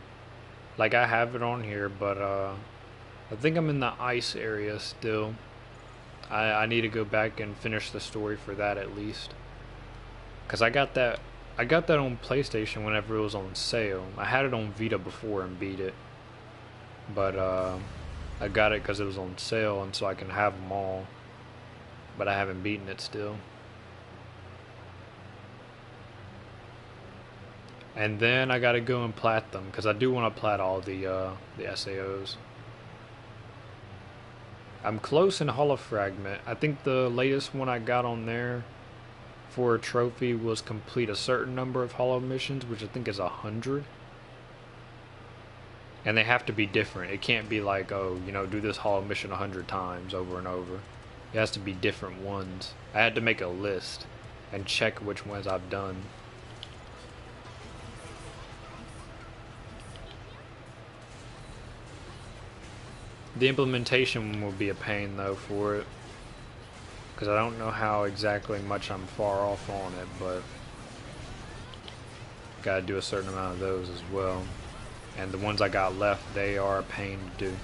A: Like I have it on here, but I think I'm in the ice area still. I need to go back and finish the story for that at least. Cause I got that on PlayStation whenever it was on sale. I had it on Vita before and beat it, but I got it because it was on sale, and so I can have them all. But I haven't beaten it still. And then I gotta go and plat them, because I do want to plat all the SAOs. I'm close in Hollow Fragment. I think the latest one I got on there for a trophy was complete a certain number of Hollow missions, which I think is 100. And they have to be different. It can't be like, oh, you know, do this Hollow mission 100 times over and over. It has to be different ones. I had to make a list and check which ones I've done. The implementation will be a pain though for it, because I don't know how exactly much I'm far off on it, but gotta do a certain amount of those as well. And the ones I got left, they are a pain to do.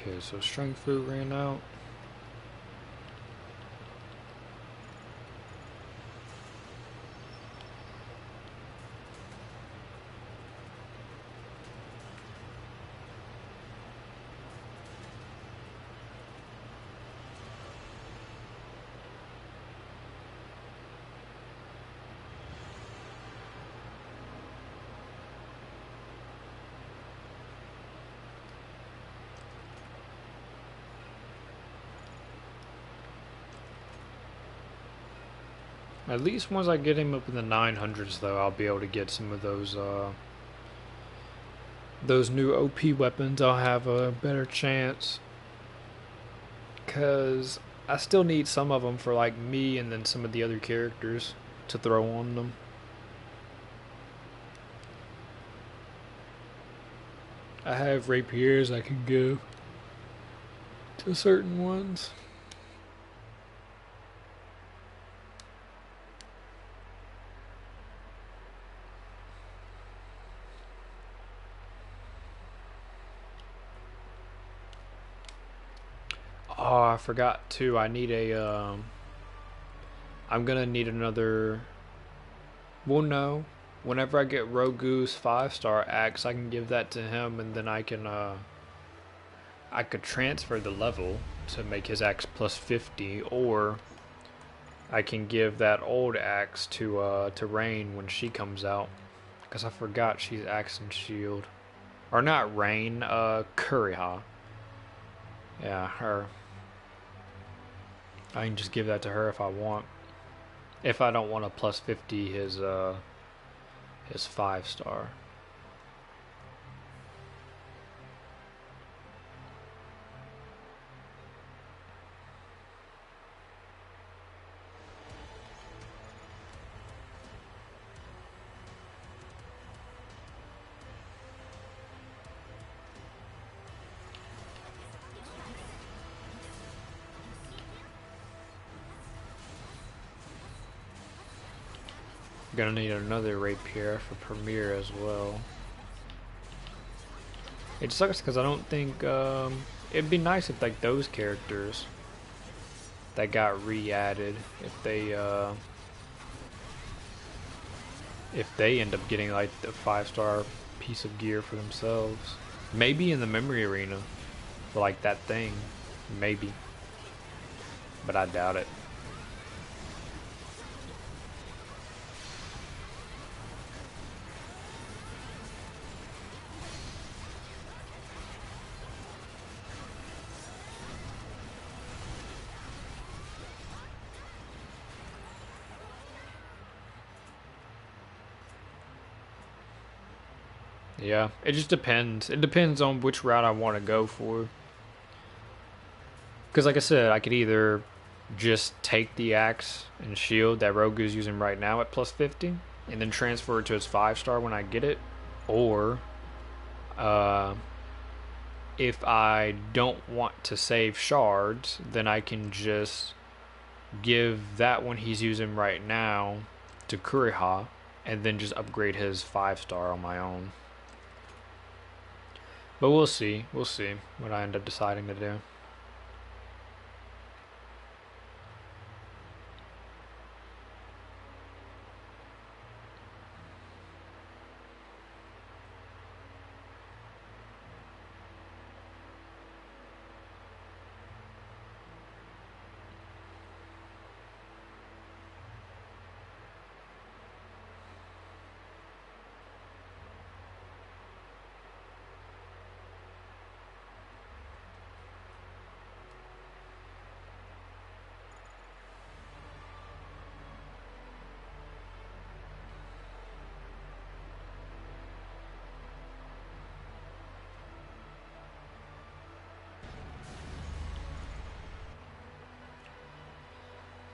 A: Okay, so strength fruit ran out. At least once I get him up in the 900s, though, I'll be able to get some of those new OP weapons. I'll have a better chance. Because I still need some of them for, like, me and then some of the other characters to throw on them. I have rapiers I can give to certain ones. Oh, I forgot too. I need a. I'm gonna need another. Well, no. Whenever I get Rogu's 5-star axe, I can give that to him, and then I can. I could transfer the level to make his axe plus 50, or I can give that old axe to Rain when she comes out, because I forgot she's axe and shield, or not Rain, Kuriha. Yeah, her. I can just give that to her if I want. If I don't want to plus 50 his 5-star. Gonna need another rapier for Premier as well. It sucks because I don't think it'd be nice if like those characters that got re-added, if they end up getting like the 5-star piece of gear for themselves. Maybe in the memory arena for like that thing, maybe, but I doubt it. Yeah, it just depends. It depends on which route I want to go for. Because like I said, I could either just take the axe and shield that Rogue is using right now at plus 50 and then transfer it to his 5-star when I get it. Or, if I don't want to save shards, then I can just give that one he's using right now to Kuriha and then just upgrade his 5-star on my own. But we'll see. We'll see what I end up deciding to do.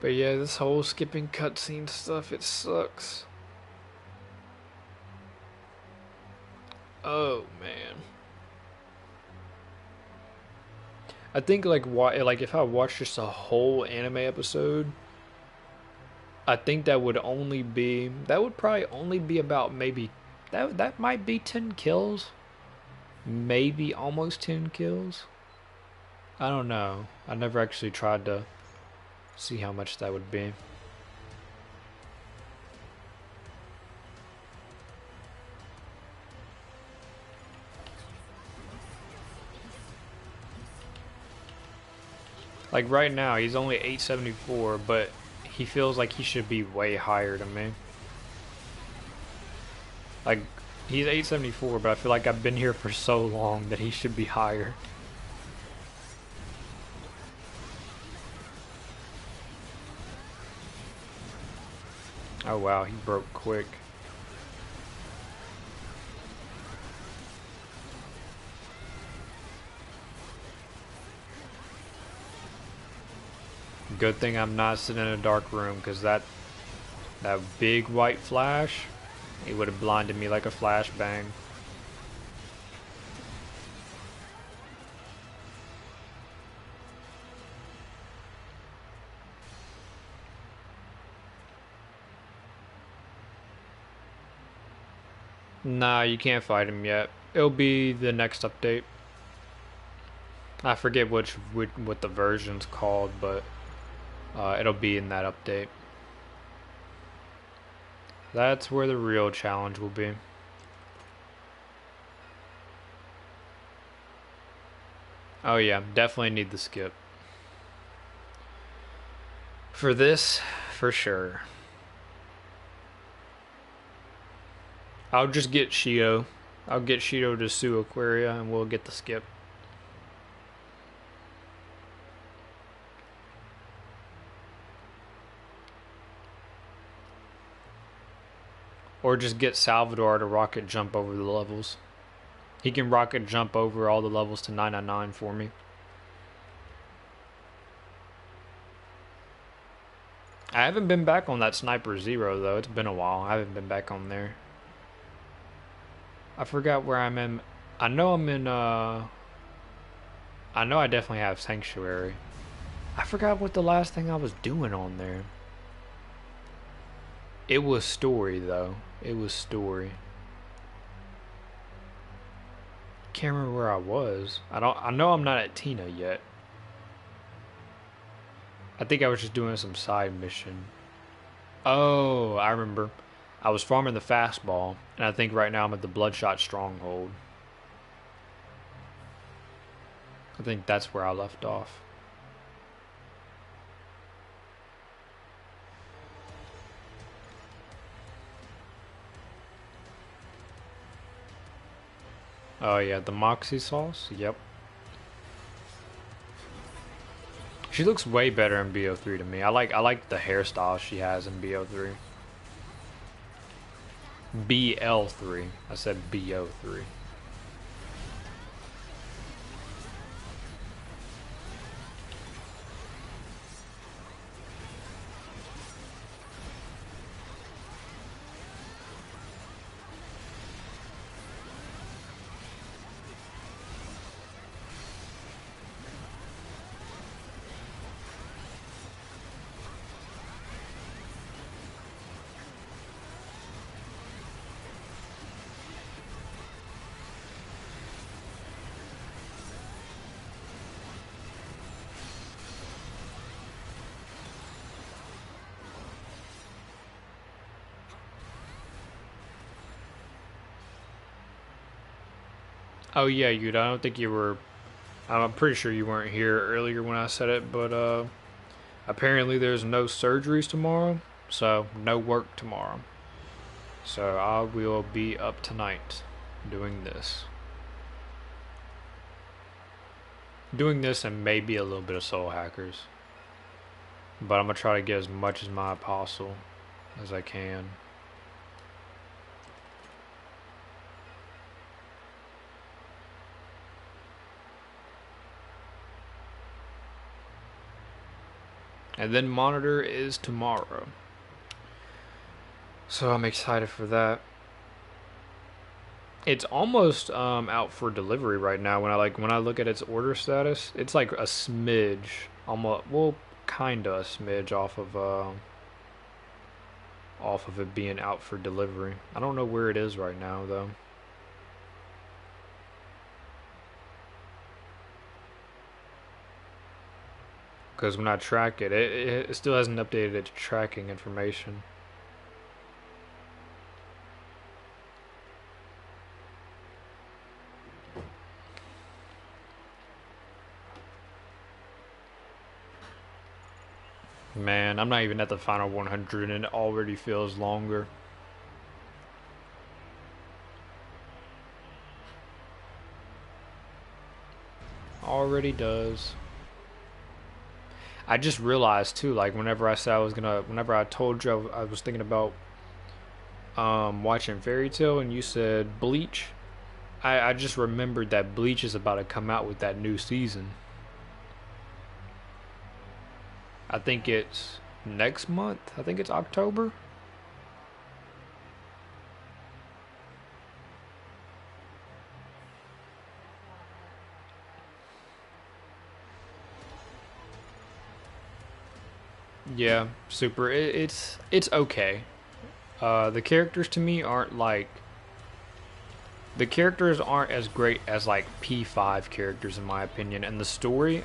A: But yeah, this whole skipping cutscene stuff, it sucks. Oh man. I think like if I watched just a whole anime episode, I think that would probably only be about maybe that might be 10 kills. Maybe almost 10 kills. I don't know. I never actually tried to see how much that would be. Like right now, he's only 874, but he feels like he should be way higher than me. Like, he's 874, but I feel like I've been here for so long that he should be higher. Oh wow, he broke quick. Good thing I'm not sitting in a dark room, because that big white flash, it would have blinded me like a flashbang. Nah, you can't fight him yet. It'll be the next update. I forget what the version's called, but it'll be in that update. That's where the real challenge will be. Oh yeah, definitely need the skip. For this, for sure. I'll just get Shido. I'll get Shido to sue Aquaria and we'll get the skip. Or just get Salvador to rocket jump over the levels. He can rocket jump over all the levels to 999 for me. I haven't been back on that Sniper Zero though. It's been a while. I haven't been back on there. I forgot where I'm in. I know I'm in I know I definitely have Sanctuary. I forgot what the last thing I was doing on there. It was story though. It was story. Can't remember where I was. I know I'm not at Tina yet. I think I was just doing some side mission. Oh, I remember. I was farming the fastball, and I think right now I'm at the Bloodshot Stronghold. I think that's where I left off. Oh yeah, the Moxie sauce? Yep. She looks way better in BO3 to me. I like the hairstyle she has in BO3. BL3. I said BO3. Oh yeah, Yuta, I don't think you were... I'm pretty sure you weren't here earlier when I said it, but apparently there's no surgeries tomorrow, so no work tomorrow. So I will be up tonight doing this. Doing this and maybe a little bit of Soul Hackers. But I'm going to try to get as much as my apostle as I can. And then Monitor is tomorrow. So I'm excited for that. It's almost out for delivery right now. When I look at its order status, it's like a smidge, almost, well, kinda a smidge off of it being out for delivery. I don't know where it is right now though. Because when I track it, it still hasn't updated its tracking information. Man, I'm not even at the final 100 and it already feels longer. Already does. I just realized too, like whenever I said I was gonna, whenever I told you I was thinking about watching Fairy Tale, and you said Bleach, I just remembered that Bleach is about to come out with that new season. I think it's next month. I think it's October. Yeah, super. It's okay. The characters to me aren't like the characters aren't as great as like P5 characters in my opinion, and the story,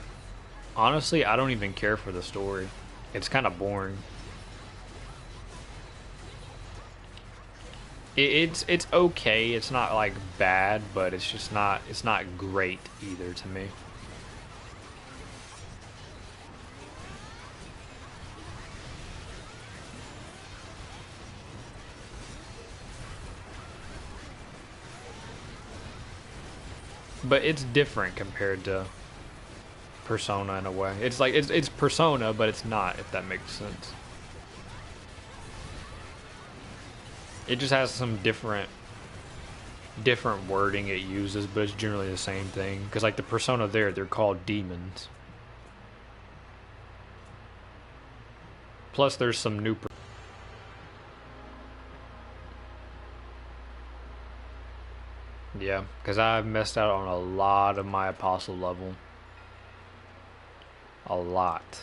A: honestly, I don't even care for the story. It's kind of boring. It's okay. It's not like bad, but it's not great either to me. But it's different compared to Persona in a way. It's like it's Persona, but it's not, if that makes sense. It just has some different wording it uses, but it's generally the same thing. Because like the Persona there, they're called demons. Plus, there's some new. Yeah, because I've messed out on a lot of my apostle level. A lot.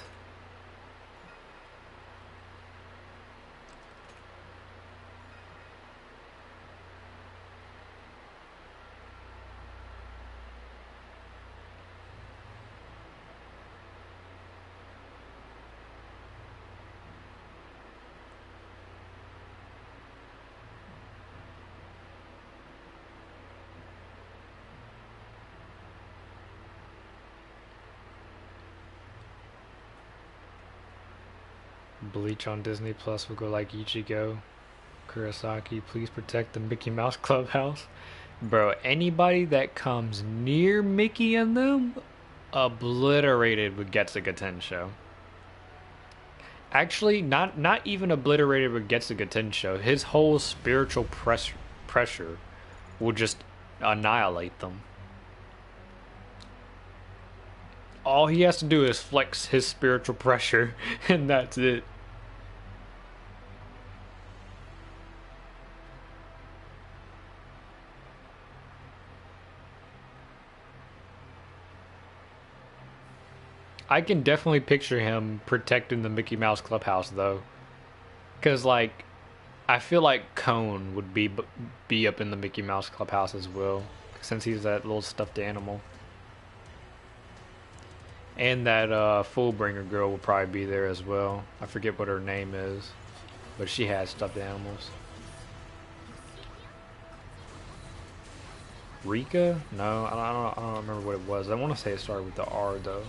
A: Bleach on Disney Plus will go like Ichigo. Kurosaki, please protect the Mickey Mouse Clubhouse. Bro, anybody that comes near Mickey and them, obliterated with Getsuga Tensho. Actually, not even obliterated with Getsuga Tensho. His whole spiritual pressure will just annihilate them. All he has to do is flex his spiritual pressure, and that's it. I can definitely picture him protecting the Mickey Mouse Clubhouse though, because like I feel like Cone would be up in the Mickey Mouse Clubhouse as well, since he's that little stuffed animal. And that Fullbringer girl will probably be there as well. I forget what her name is, but she has stuffed animals. Rika? No, I don't remember what it was. I want to say it started with the R though.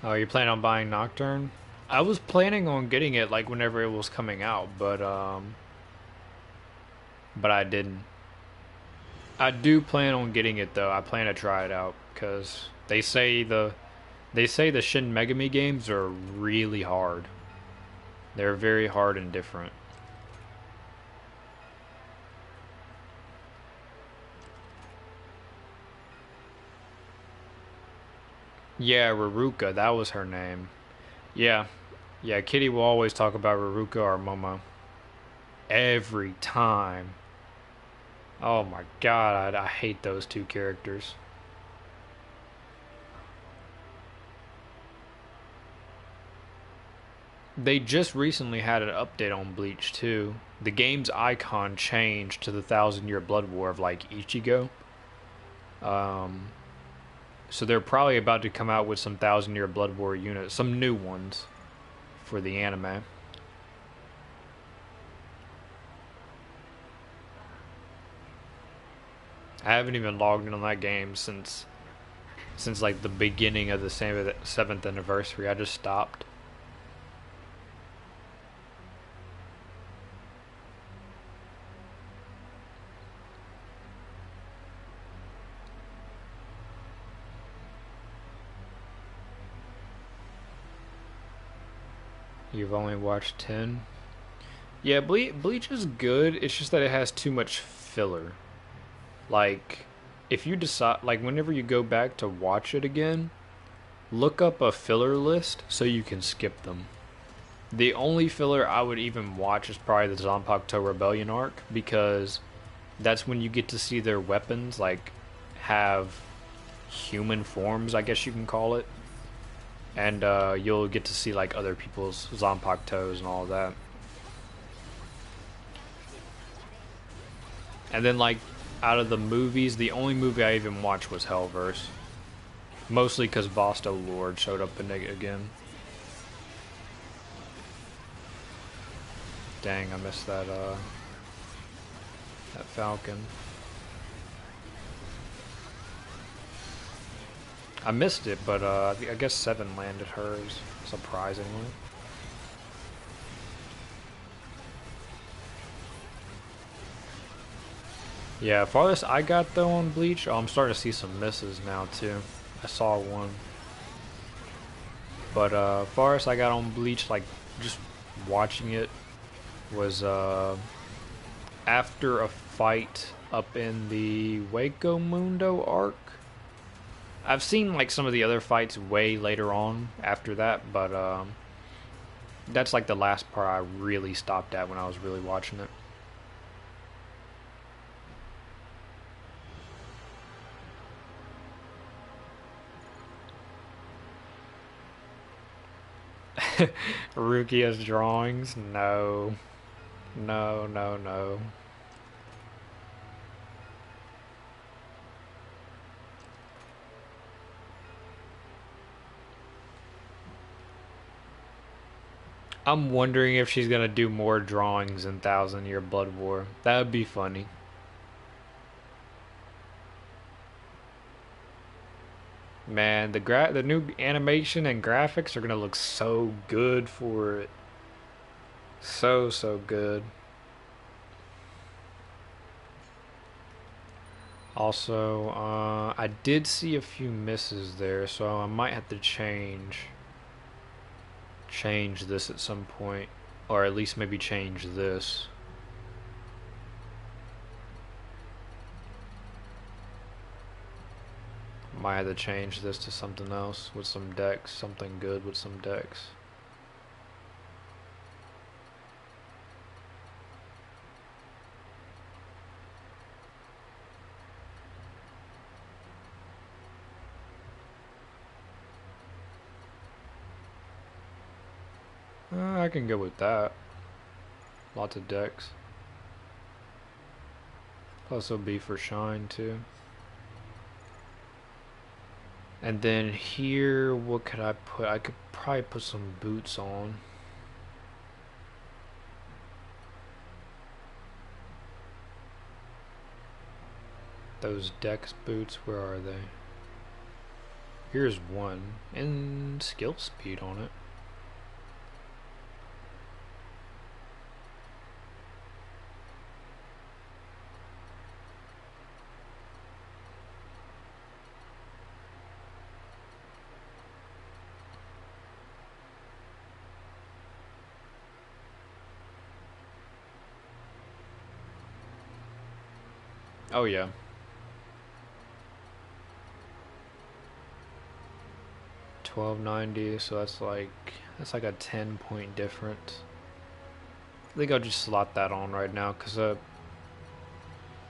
A: Oh, you plan on buying Nocturne? I was planning on getting it like whenever it was coming out, but I didn't. I do plan on getting it though. I plan to try it out because they say the Shin Megami games are really hard. They're very hard and different. Yeah, Raruka, that was her name. Yeah, yeah. Kitty will always talk about Raruka or Momo every time. Oh my god, I hate those two characters. They just recently had an update on Bleach too. The game's icon changed to the Thousand Year Blood War of like Ichigo. Um, so they're probably about to come out with some Thousand Year Blood War units, some new ones for the anime. I haven't even logged in on that game since like the beginning of the seventh anniversary. I just stopped. You've only watched 10? Yeah, Bleach is good. It's just that it has too much filler. Like, if you decide, like, whenever you go back to watch it again, look up a filler list so you can skip them. The only filler I would even watch is probably the Zanpakuto Rebellion arc, because that's when you get to see their weapons, like, have human forms, I guess you can call it. And you'll get to see, like, other people's Zanpakutos and all of that. And then, like, out of the movies, the only movie I even watched was Hellverse. Mostly because Vosto Lord showed up in it again. Dang, I missed that Falcon. I missed it, but I guess 7 landed hers, surprisingly. Yeah, farthest I got though on Bleach, I'm starting to see some misses now too. I saw one. But farthest I got on Bleach, like just watching it, was after a fight up in the Waco Mundo arc. I've seen like some of the other fights way later on after that, but that's like the last part I really stopped at when I was really watching it. Rukia's drawings? No. No, no, no. I'm wondering if she's gonna do more drawings in Thousand Year Blood War. That would be funny. Man, the new animation and graphics are gonna look so good for it. So good. Also, I did see a few misses there, so I might have to change this at some point, or at least maybe change this. Might have to change this to something else with some decks, something good with some decks. I can go with that. Lots of decks. Plus it'll be for Shine too. And then here, what could I put? I could probably put some boots on. Those Dex boots, where are they? Here's one, and skill speed on it. Oh yeah. $12.90, so that's like a 10-point difference. I think I'll just slot that on right now because I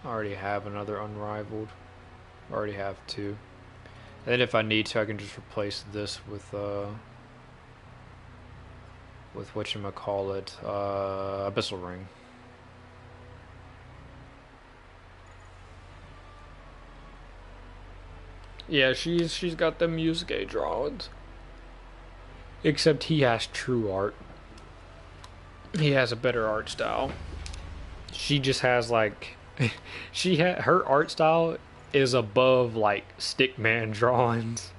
A: already have another unrivaled. I already have two. And then if I need to, I can just replace this with with whatchamacallit, Abyssal Ring. Yeah, she's got them Yusuke drawings. Except he has true art. He has a better art style. She just has like her art style is above like stickman drawings.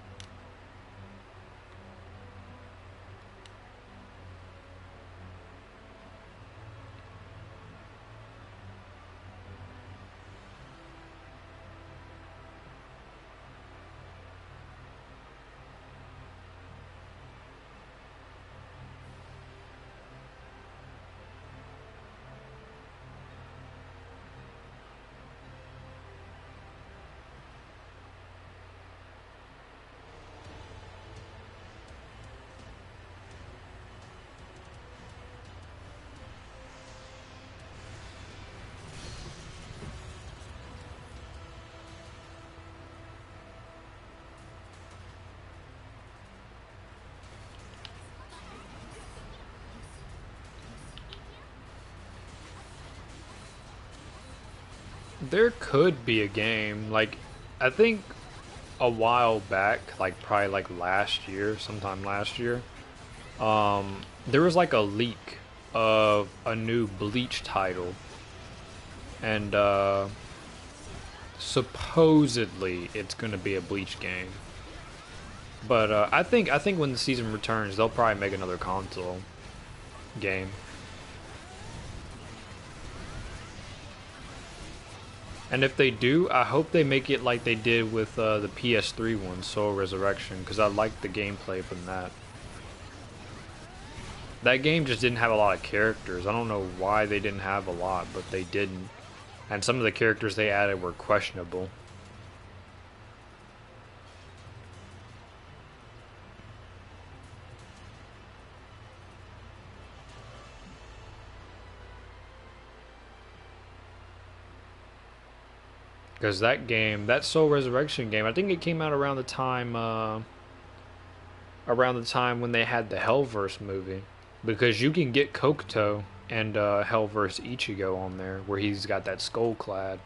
A: There could be a game like I think a while back, like probably like last year, sometime last year, there was like a leak of a new Bleach title, and supposedly it's gonna be a Bleach game. But I think when the season returns, they'll probably make another console game. And if they do, I hope they make it like they did with the PS3 one, SAOAL Resurrection, because I liked the gameplay from that. That game just didn't have a lot of characters. I don't know why they didn't have a lot, but they didn't. And some of the characters they added were questionable. Because that game, that SAOAL Resurrection game, I think it came out around the time when they had the Hellverse movie. Because you can get Kokuto and Hellverse Ichigo on there, where he's got that skull clad.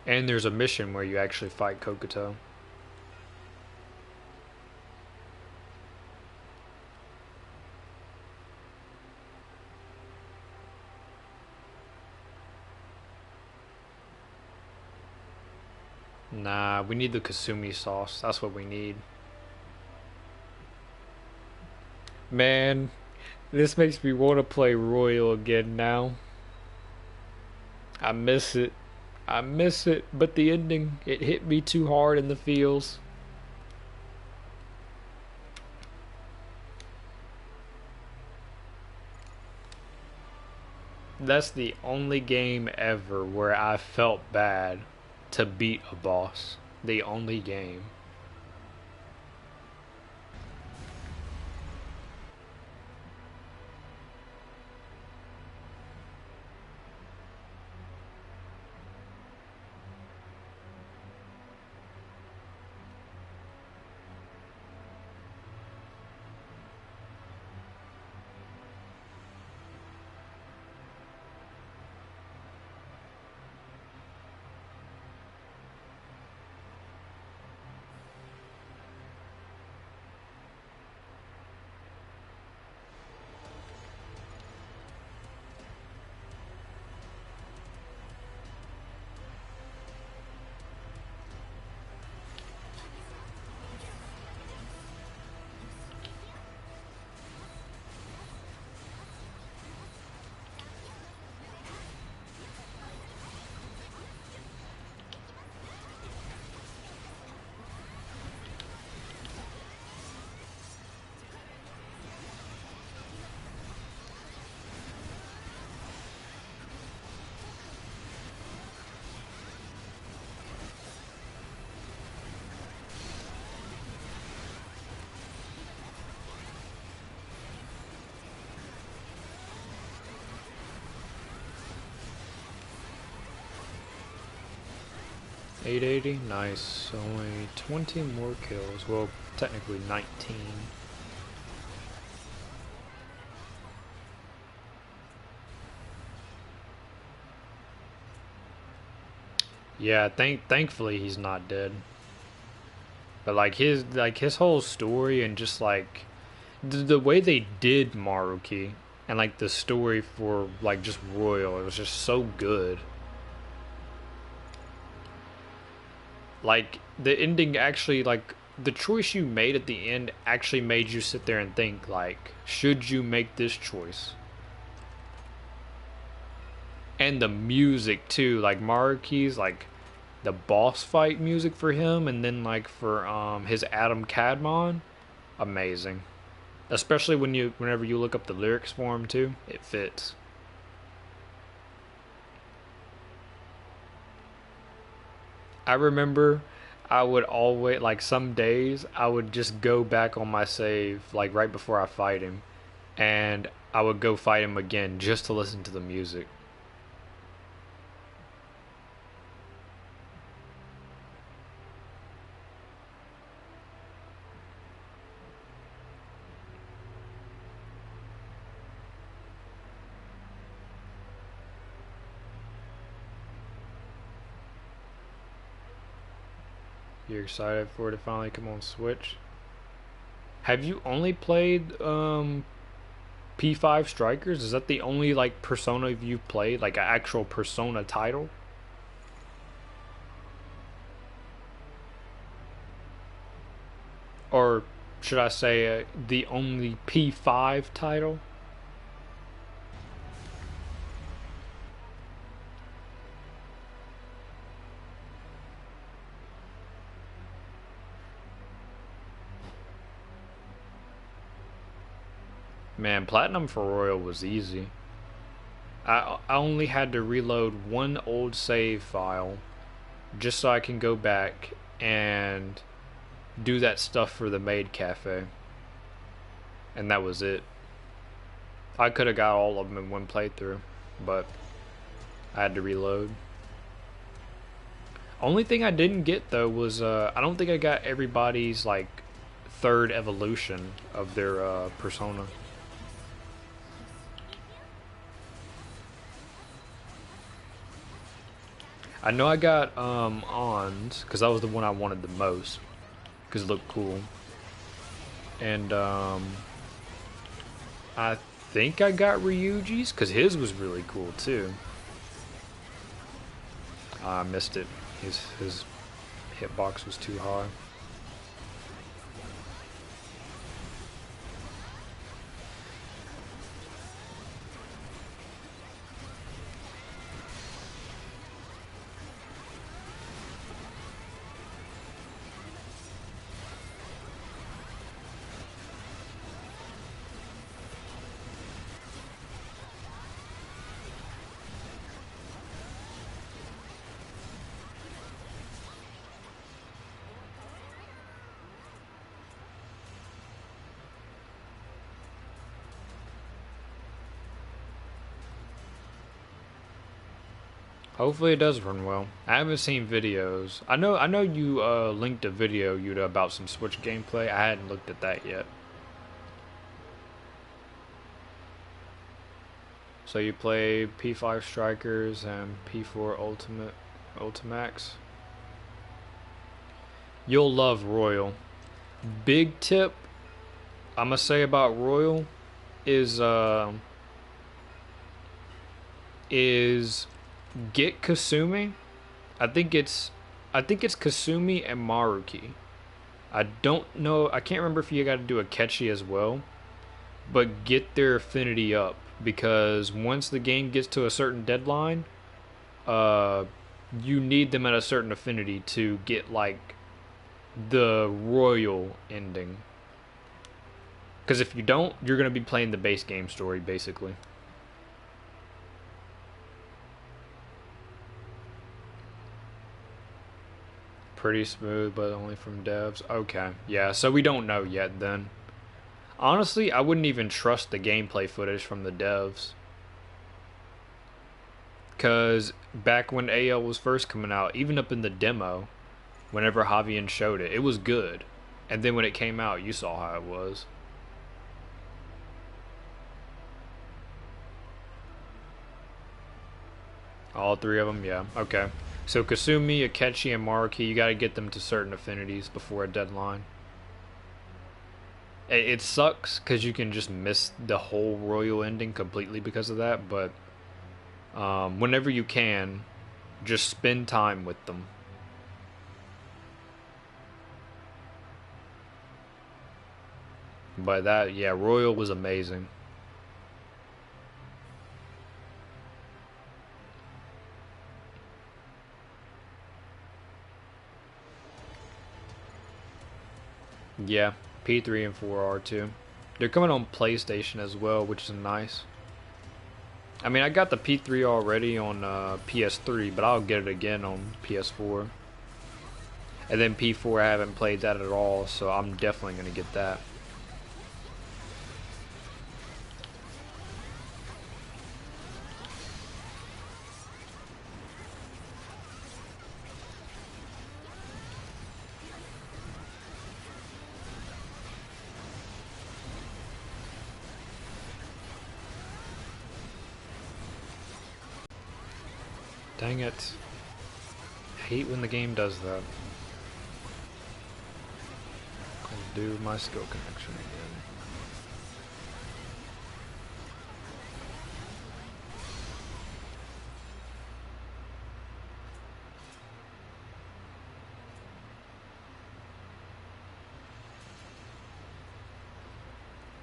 A: And there's a mission where you actually fight Kokuto. Nah, we need the Kasumi sauce. That's what we need. Man, this makes me want to play Royal again now. I miss it. I miss it, but the ending, it hit me too hard in the feels. That's the only game ever where I felt bad to beat a boss. The only game. $880, nice. Only 20 more kills. Well, technically 19. Yeah, thankfully he's not dead. But like his whole story and just like the way they did Maruki and like the story for like just Royal, it was just so good. Like the ending actually like the choice you made at the end actually made you sit there and think like should you make this choice? And the music too, like Maruki's like the boss fight music for him and then like for his Adam Cadmon, amazing. Especially whenever you look up the lyrics for him too, it fits. I remember I would always like some days I would just go back on my save like right before I fight him and I would go fight him again just to listen to the music. You're excited for it to finally come on Switch? Have you only played P5 Strikers? Is that the only like Persona you've played, like an actual Persona title? Or should I say the only P5 title? Man, Platinum for Royal was easy. I only had to reload one old save file just so I can go back and do that stuff for the maid cafe. And that was it. I could have got all of them in one playthrough, but I had to reload. Only thing I didn't get though was I don't think I got everybody's like third evolution of their persona. I know I got Ons because that was the one I wanted the most because it looked cool, and I think I got Ryuji's because his was really cool too. I missed it. His hitbox was too high. Hopefully it does run well. I haven't seen videos. I know you linked a video Yuta about some Switch gameplay. I hadn't looked at that yet. So you play P5 Strikers and P4 Ultimax. You'll love Royal. Big tip I'ma say about Royal is is get Kasumi. I think it's Kasumi and Maruki. I don't know. I can't remember if you got to do a Akechi as well, but get their affinity up because once the game gets to a certain deadline, uh, you need them at a certain affinity to get like the royal ending. Because if you don't, you're gonna be playing the base game story basically. Pretty smooth, but only from devs. Okay, yeah. So we don't know yet then. Honestly, I wouldn't even trust the gameplay footage from the devs. Because back when AL was first coming out, even up in the demo, whenever Javian showed it, it was good. And then when it came out, you saw how it was. All three of them, yeah. Okay. So Kasumi, Akechi, and Maruki, you gotta get them to certain affinities before a deadline. It sucks because you can just miss the whole royal ending completely because of that, but whenever you can, just spend time with them. But that, yeah, Royal was amazing. Yeah, P3 and 4 are too. They're coming on PlayStation as well, which is nice. I mean, I got the P3 already on PS3, but I'll get it again on PS4. And then P4, I haven't played that at all, so I'm definitely going to get that. Dang it. I hate when the game does that. I'll do my skill connection again.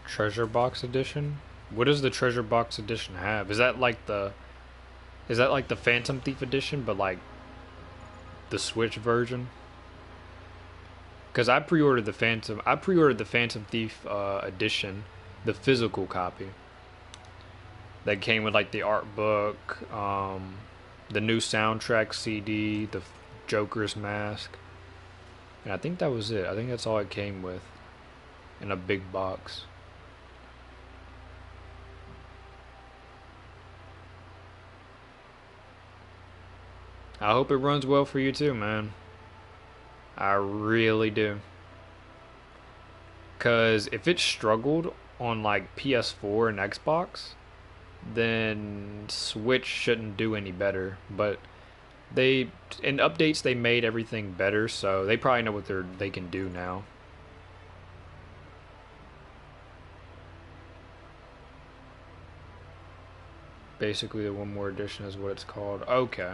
A: Treasure Box Edition? What does the Treasure Box Edition have? Is that like the Phantom Thief Edition, but like the Switch version? Because I pre-ordered the Phantom Thief edition, the physical copy. That came with like the art book, the new soundtrack CD, the Joker's mask, and I think that was it. I think that's all it came with, in a big box. I hope it runs well for you too, man. I really do. Cause if it struggled on like PS4 and Xbox, then Switch shouldn't do any better. But they in updates they made everything better, so they probably know what they can do now. Basically, the one more edition is what it's called. Okay.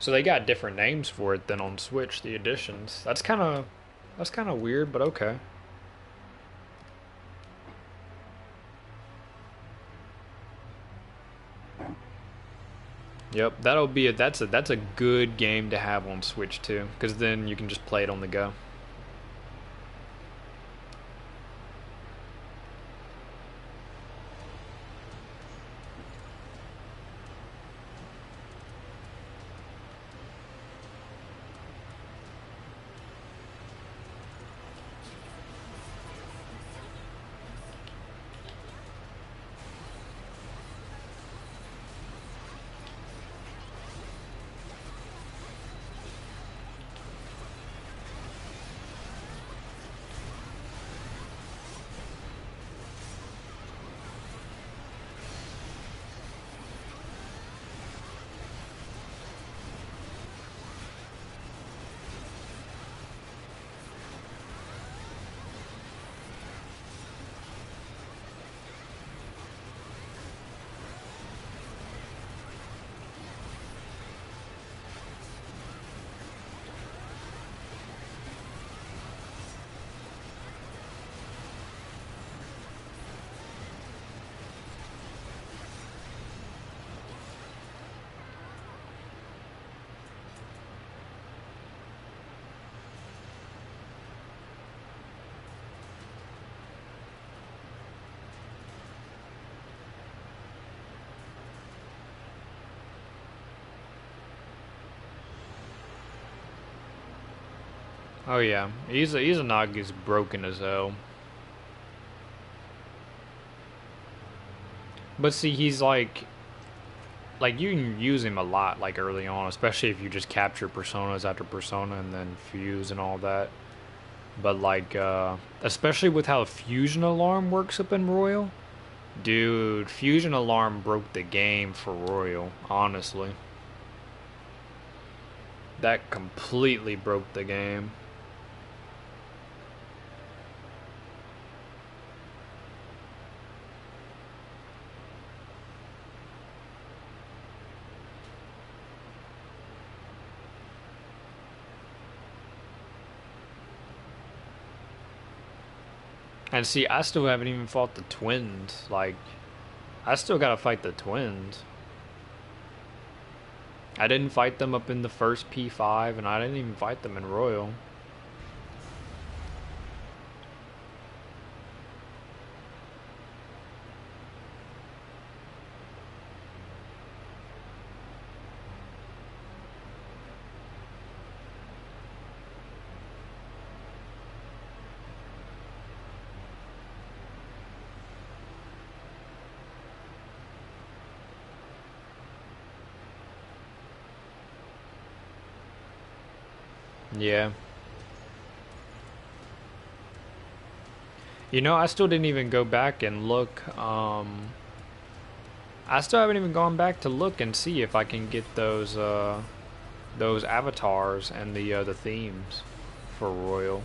A: So they got different names for it than on Switch, the editions. That's kind of weird, but okay. Yep, that's a good game to have on Switch too, cuz then you can just play it on the go. Oh yeah, Izanagi's broken as hell. But see, he's like you can use him a lot like early on, especially if you just capture personas after persona and then fuse and all that. But like especially with how Fusion Alarm works up in Royal, Dude, Fusion Alarm broke the game for Royal, honestly. That completely broke the game. And see, I still haven't even fought the twins. Like, I still gotta fight the twins. I didn't fight them up in the first P5, and I didn't even fight them in Royal. Yeah. You know, I still didn't even go back and look. I still haven't even gone back to look and see if I can get those avatars and the themes for Royal.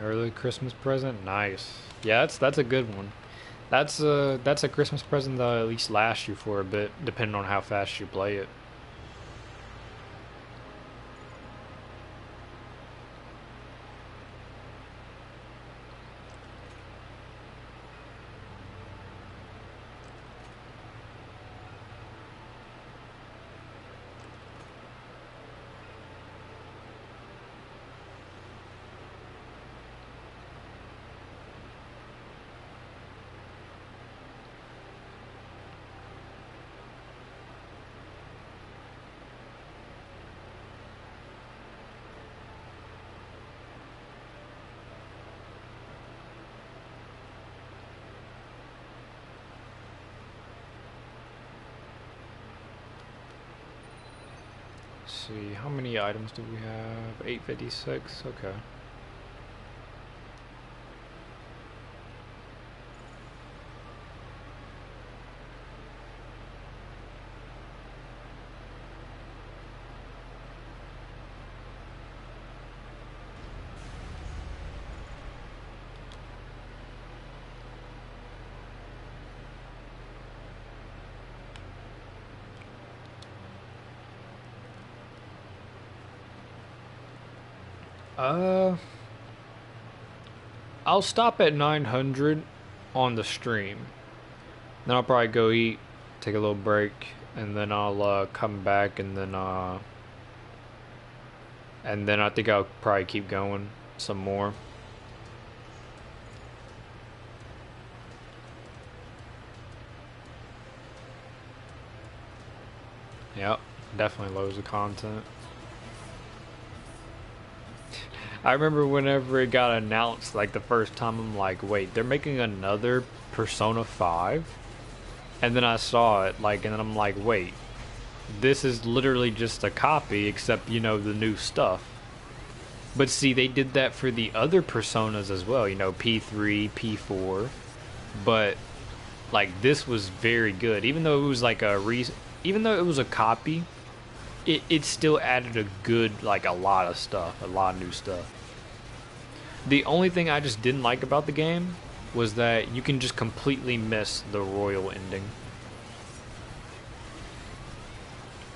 A: Early Christmas present, nice. Yeah, that's a good one. That's a Christmas present that'll at least last you for a bit, depending on how fast you play it. Let's see, how many items do we have? 856. Okay. Uh, I'll stop at 900 on the stream. Then I'll probably go eat, take a little break, and then I'll come back, and then I think I'll probably keep going some more. Yep, definitely loads of content. I remember whenever it got announced, like the first time, I'm like, wait, they're making another Persona 5? And then I saw it, like, and then I'm like, wait, this is literally just a copy, except, you know, the new stuff. But see, they did that for the other Personas as well, you know, P3, P4. But, like, this was very good. Even though it was like even though it was a copy, it still added a good, like, a lot of stuff, a lot of new stuff. The only thing I just didn't like about the game was that you can just completely miss the royal ending.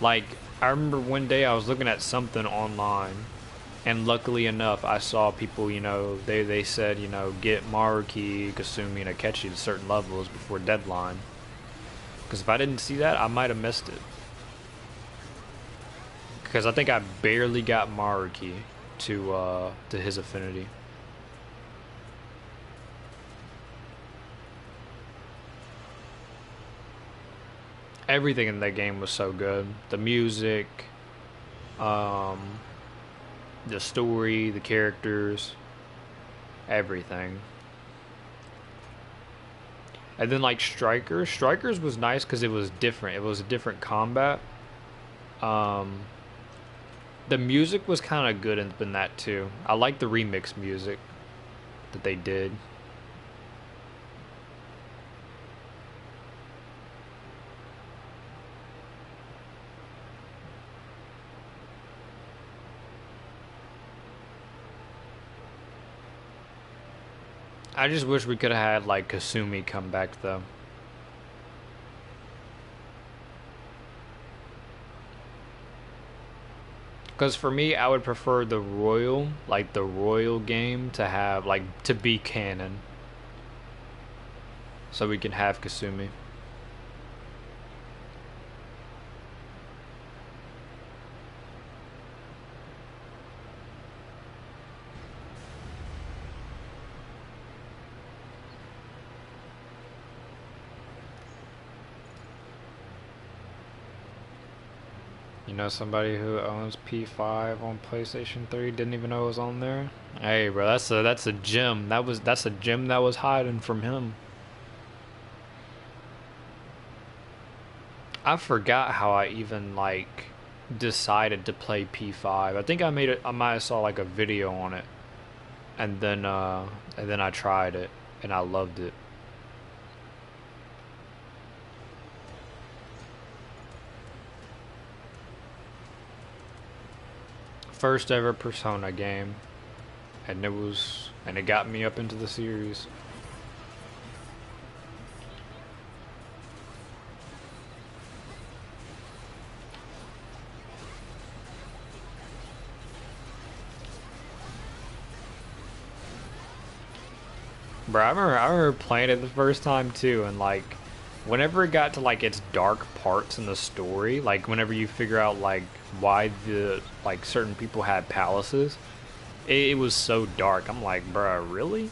A: Like, I remember one day I was looking at something online, And luckily enough, I saw people, you know, they said, you know, get Maruki, Kasumi, and Akechi to certain levels before deadline. Because if I didn't see that, I might have missed it. Because I think I barely got Maruki to his affinity. Everything in that game was so good. The music, um, the story, the characters, everything. And then like Strikers was nice because it was different. It was a different combat. Um, the music was kind of good in that too. I like the remix music that they did. I just wish we could have had like Kasumi come back though. Because for me, I would prefer the Royal, like the Royal game, to have like to be canon, so we can have Kasumi. You know somebody who owns P5 on PlayStation 3 didn't even know it was on there? Hey, bro, that's a gem. That's a gem that was hiding from him. I forgot how I even like decided to play P5. I think I made it. I might have saw like a video on it, and then I tried it and I loved it. First ever Persona game, and it got me up into the series. Bro, I remember playing it the first time too, and like, whenever it got to like its dark parts in the story, like whenever you figure out like why the like certain people had palaces, it was so dark. I'm like, bro, really?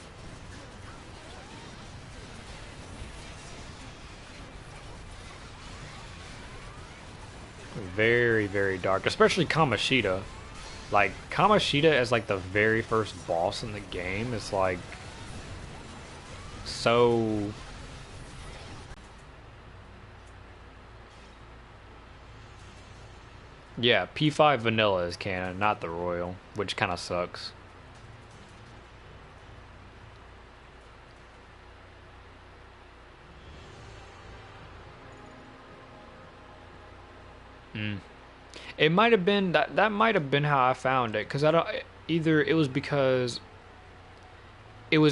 A: Very, very dark, especially Kamoshida. Like Kamoshida as like the very first boss in the game is like so. Yeah, P5 vanilla is canon, not the royal, which kind of sucks. Mm. It might have been that might have been how I found it cuz I don't either it was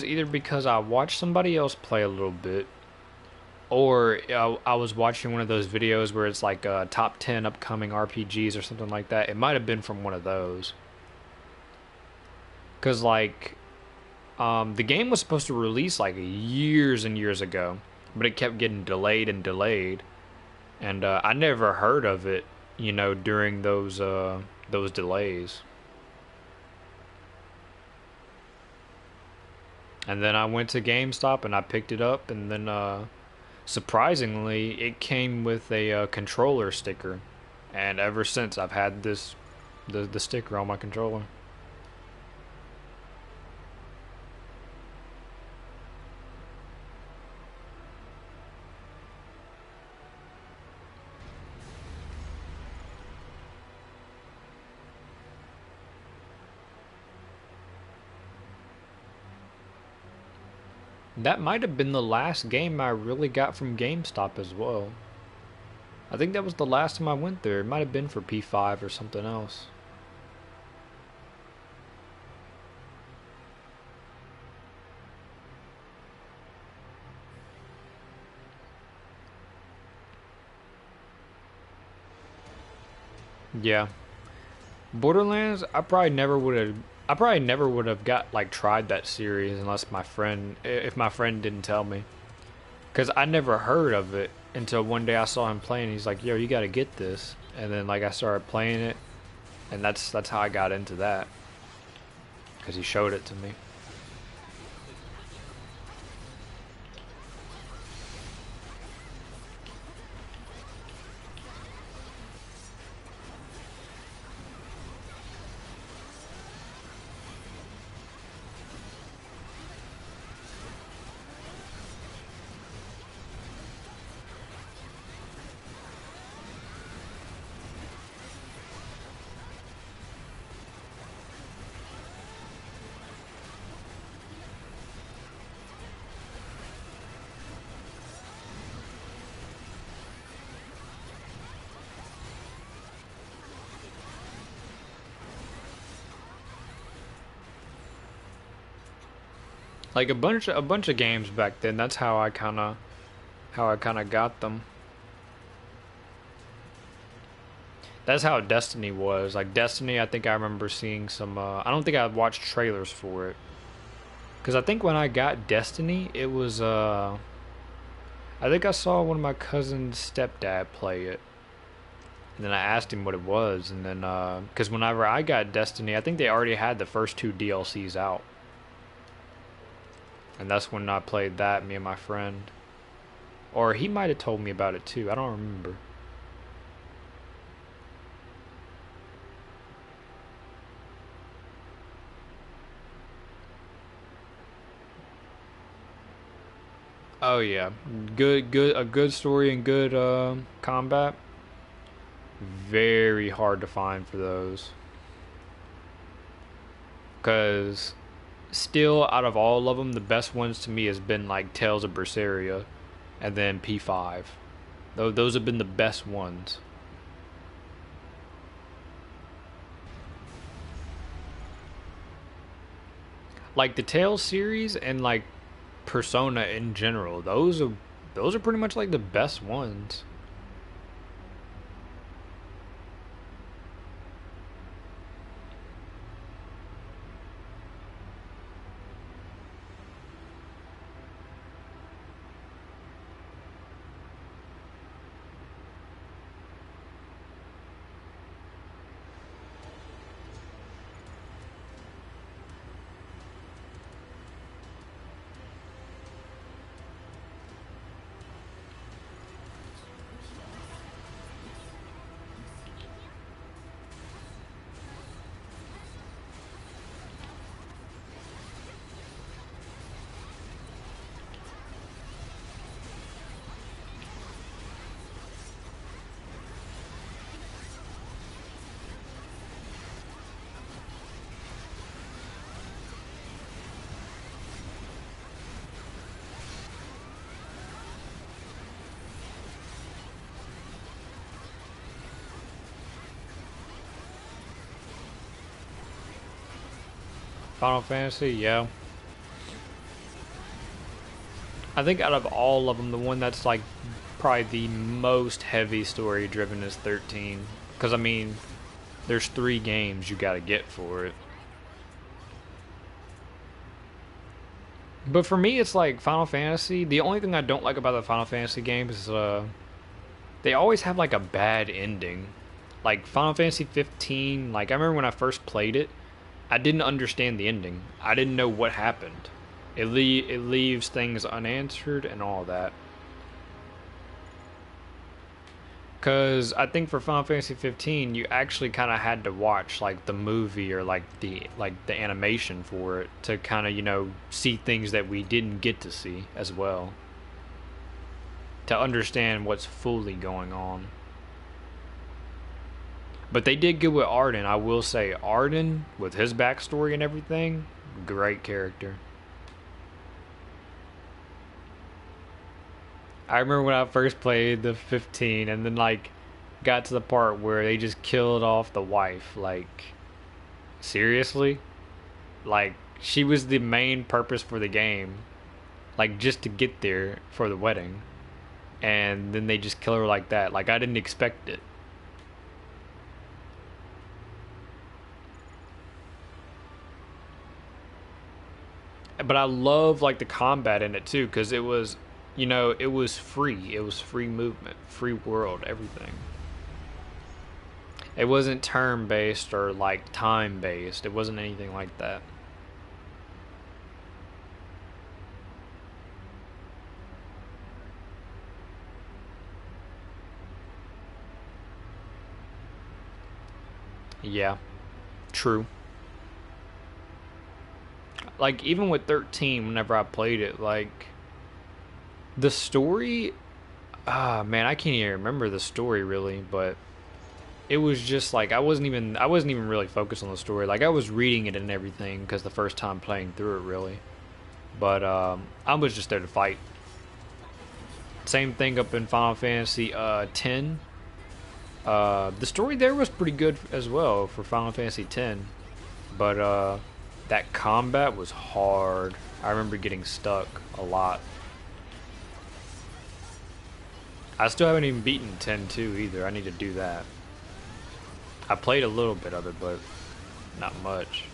A: either because I watched somebody else play a little bit or I was watching one of those videos where it's like top 10 upcoming RPGs or something like that. It might have been from one of those. Cuz like the game was supposed to release like years and years ago, but it kept getting delayed and delayed, and I never heard of it, you know, during those delays. And then I went to GameStop and I picked it up, and then surprisingly, it came with a controller sticker, and ever since I've had the sticker on my controller. That might have been the last game I really got from GameStop as well. I think that was the last time I went there. It might have been for P5 or something else. Yeah. Borderlands, I probably never would have got like tried that series unless my friend, if my friend didn't tell me, because I never heard of it until one day I saw him playing. He's like, "Yo, you got to get this," and then like I started playing it, and that's how I got into that, because he showed it to me. Like a bunch of games back then. That's how I kind of got them. That's how Destiny was. Like Destiny, I think I remember seeing some. I don't think I watched trailers for it, because I think when I got Destiny, it was. I think I saw one of my cousin's stepdad play it, and then I asked him what it was, and then because whenever I got Destiny, I think they already had the first two DLCs out, and that's when I played that. Me and my friend, or he might have told me about it too. I don't remember. Oh yeah, a good story and good combat. Very hard to find for those, cause still out of all of them, the best ones to me has been like Tales of Berseria, and then P5. Though those have been the best ones. Like the Tales series and like Persona in general, those are pretty much like the best ones. Final Fantasy, yeah. I think out of all of them, the one that's like probably the most heavy story driven is 13. Because I mean, there's three games you got to get for it. But for me, it's like Final Fantasy. The only thing I don't like about the Final Fantasy games is they always have like a bad ending. Like Final Fantasy 15, like I remember when I first played it, I didn't understand the ending. I didn't know what happened. It leaves things unanswered and all that. Cause I think for Final Fantasy 15, you actually kind of had to watch like the movie or like the animation for it to kind of see things that we didn't get to see as well, to understand what's fully going on. But they did good with Arden. I will say Arden, with his backstory and everything, great character. I remember when I first played the 15 and then like got to the part where they just killed off the wife. Like, seriously? Like, she was the main purpose for the game. Like, just to get there for the wedding. And then they just kill her like that. Like, I didn't expect it. But I love like the combat in it too, because it was, it was free. It was free movement, free world, everything. It wasn't turn based or like time based. It wasn't anything like that. Yeah, true. Like even with 13, whenever I played it, like the story, man, I can't even remember the story really, but it was just like I wasn't even really focused on the story. Like I was reading it and everything because the first time playing through it really. But I was just there to fight. Same thing up in Final Fantasy 10. The story there was pretty good as well for Final Fantasy 10, but that combat was hard. I remember getting stuck a lot. I still haven't even beaten 10-2 either. I need to do that. I played a little bit of it, but not much.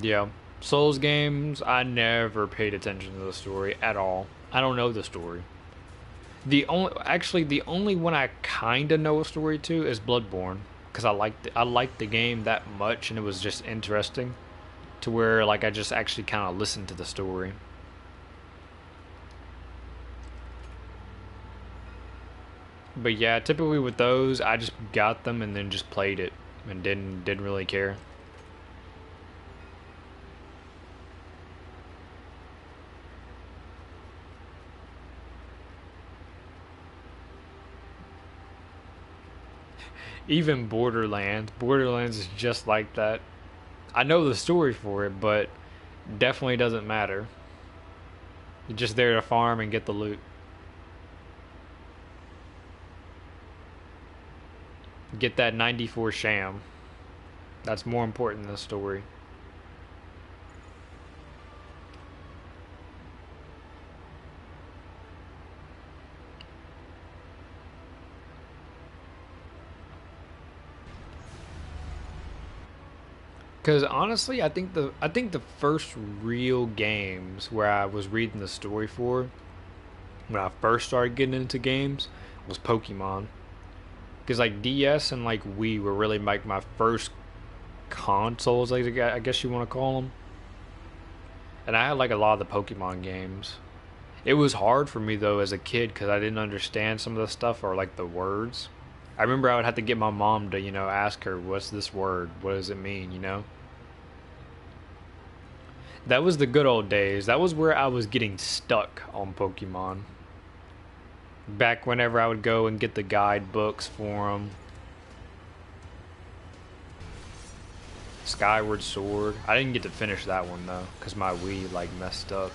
A: Yeah. Souls games, I never paid attention to the story at all. I don't know the story. The only one I kind of know a story to is Bloodborne because I liked the game that much and it was just interesting to where like I just actually kind of listened to the story. But yeah, typically with those, I just got them and then just played it and didn't really care. Even Borderlands is just like that. I know the story for it, but definitely doesn't matter. You're just there to farm and get the loot. Get that 94 sham. That's more important than the story. Because honestly, I think the first real games where I was reading the story for when I first started getting into games was Pokemon. Because like DS and like Wii were really like my first consoles, like I guess you want to call them. And I had like a lot of the Pokemon games. It was hard for me though as a kid because I didn't understand some of the stuff or like the words. I remember I would have to get my mom to ask her what's this word, what does it mean. That was the good old days. That was where I was getting stuck on Pokemon. Back whenever I would go and get the guidebooks for them. Skyward Sword. I didn't get to finish that one though, because my Wii like messed up,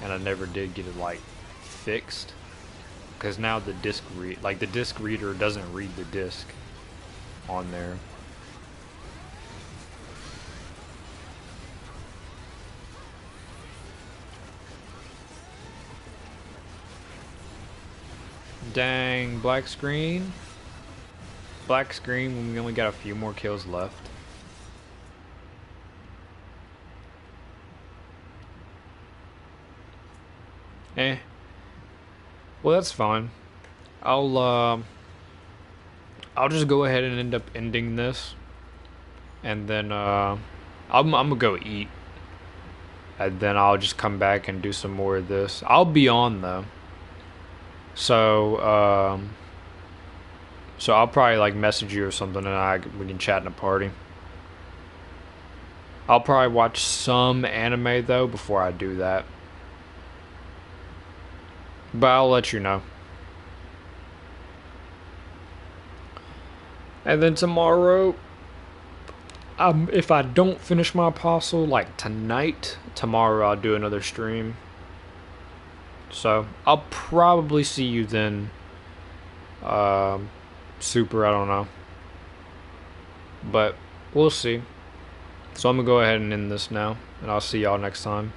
A: and I never did get it like fixed. Because now the disc reader doesn't read the disc on there. Dang, black screen. Black screen when we only got a few more kills left. Eh. Well, that's fine. I'll uh, I'll just go ahead and end up ending this, and then I'm gonna go eat, and then I'll just come back and do some more of this. I'll be on though, so so I'll probably like message you or something, and we can chat in a party. I'll probably watch some anime though before I do that, but I'll let you know. And then tomorrow, if I don't finish my apostle like tonight, tomorrow I'll do another stream. So I'll probably see you then. Super, I don't know. But we'll see. So I'm going to go ahead and end this now, and I'll see y'all next time.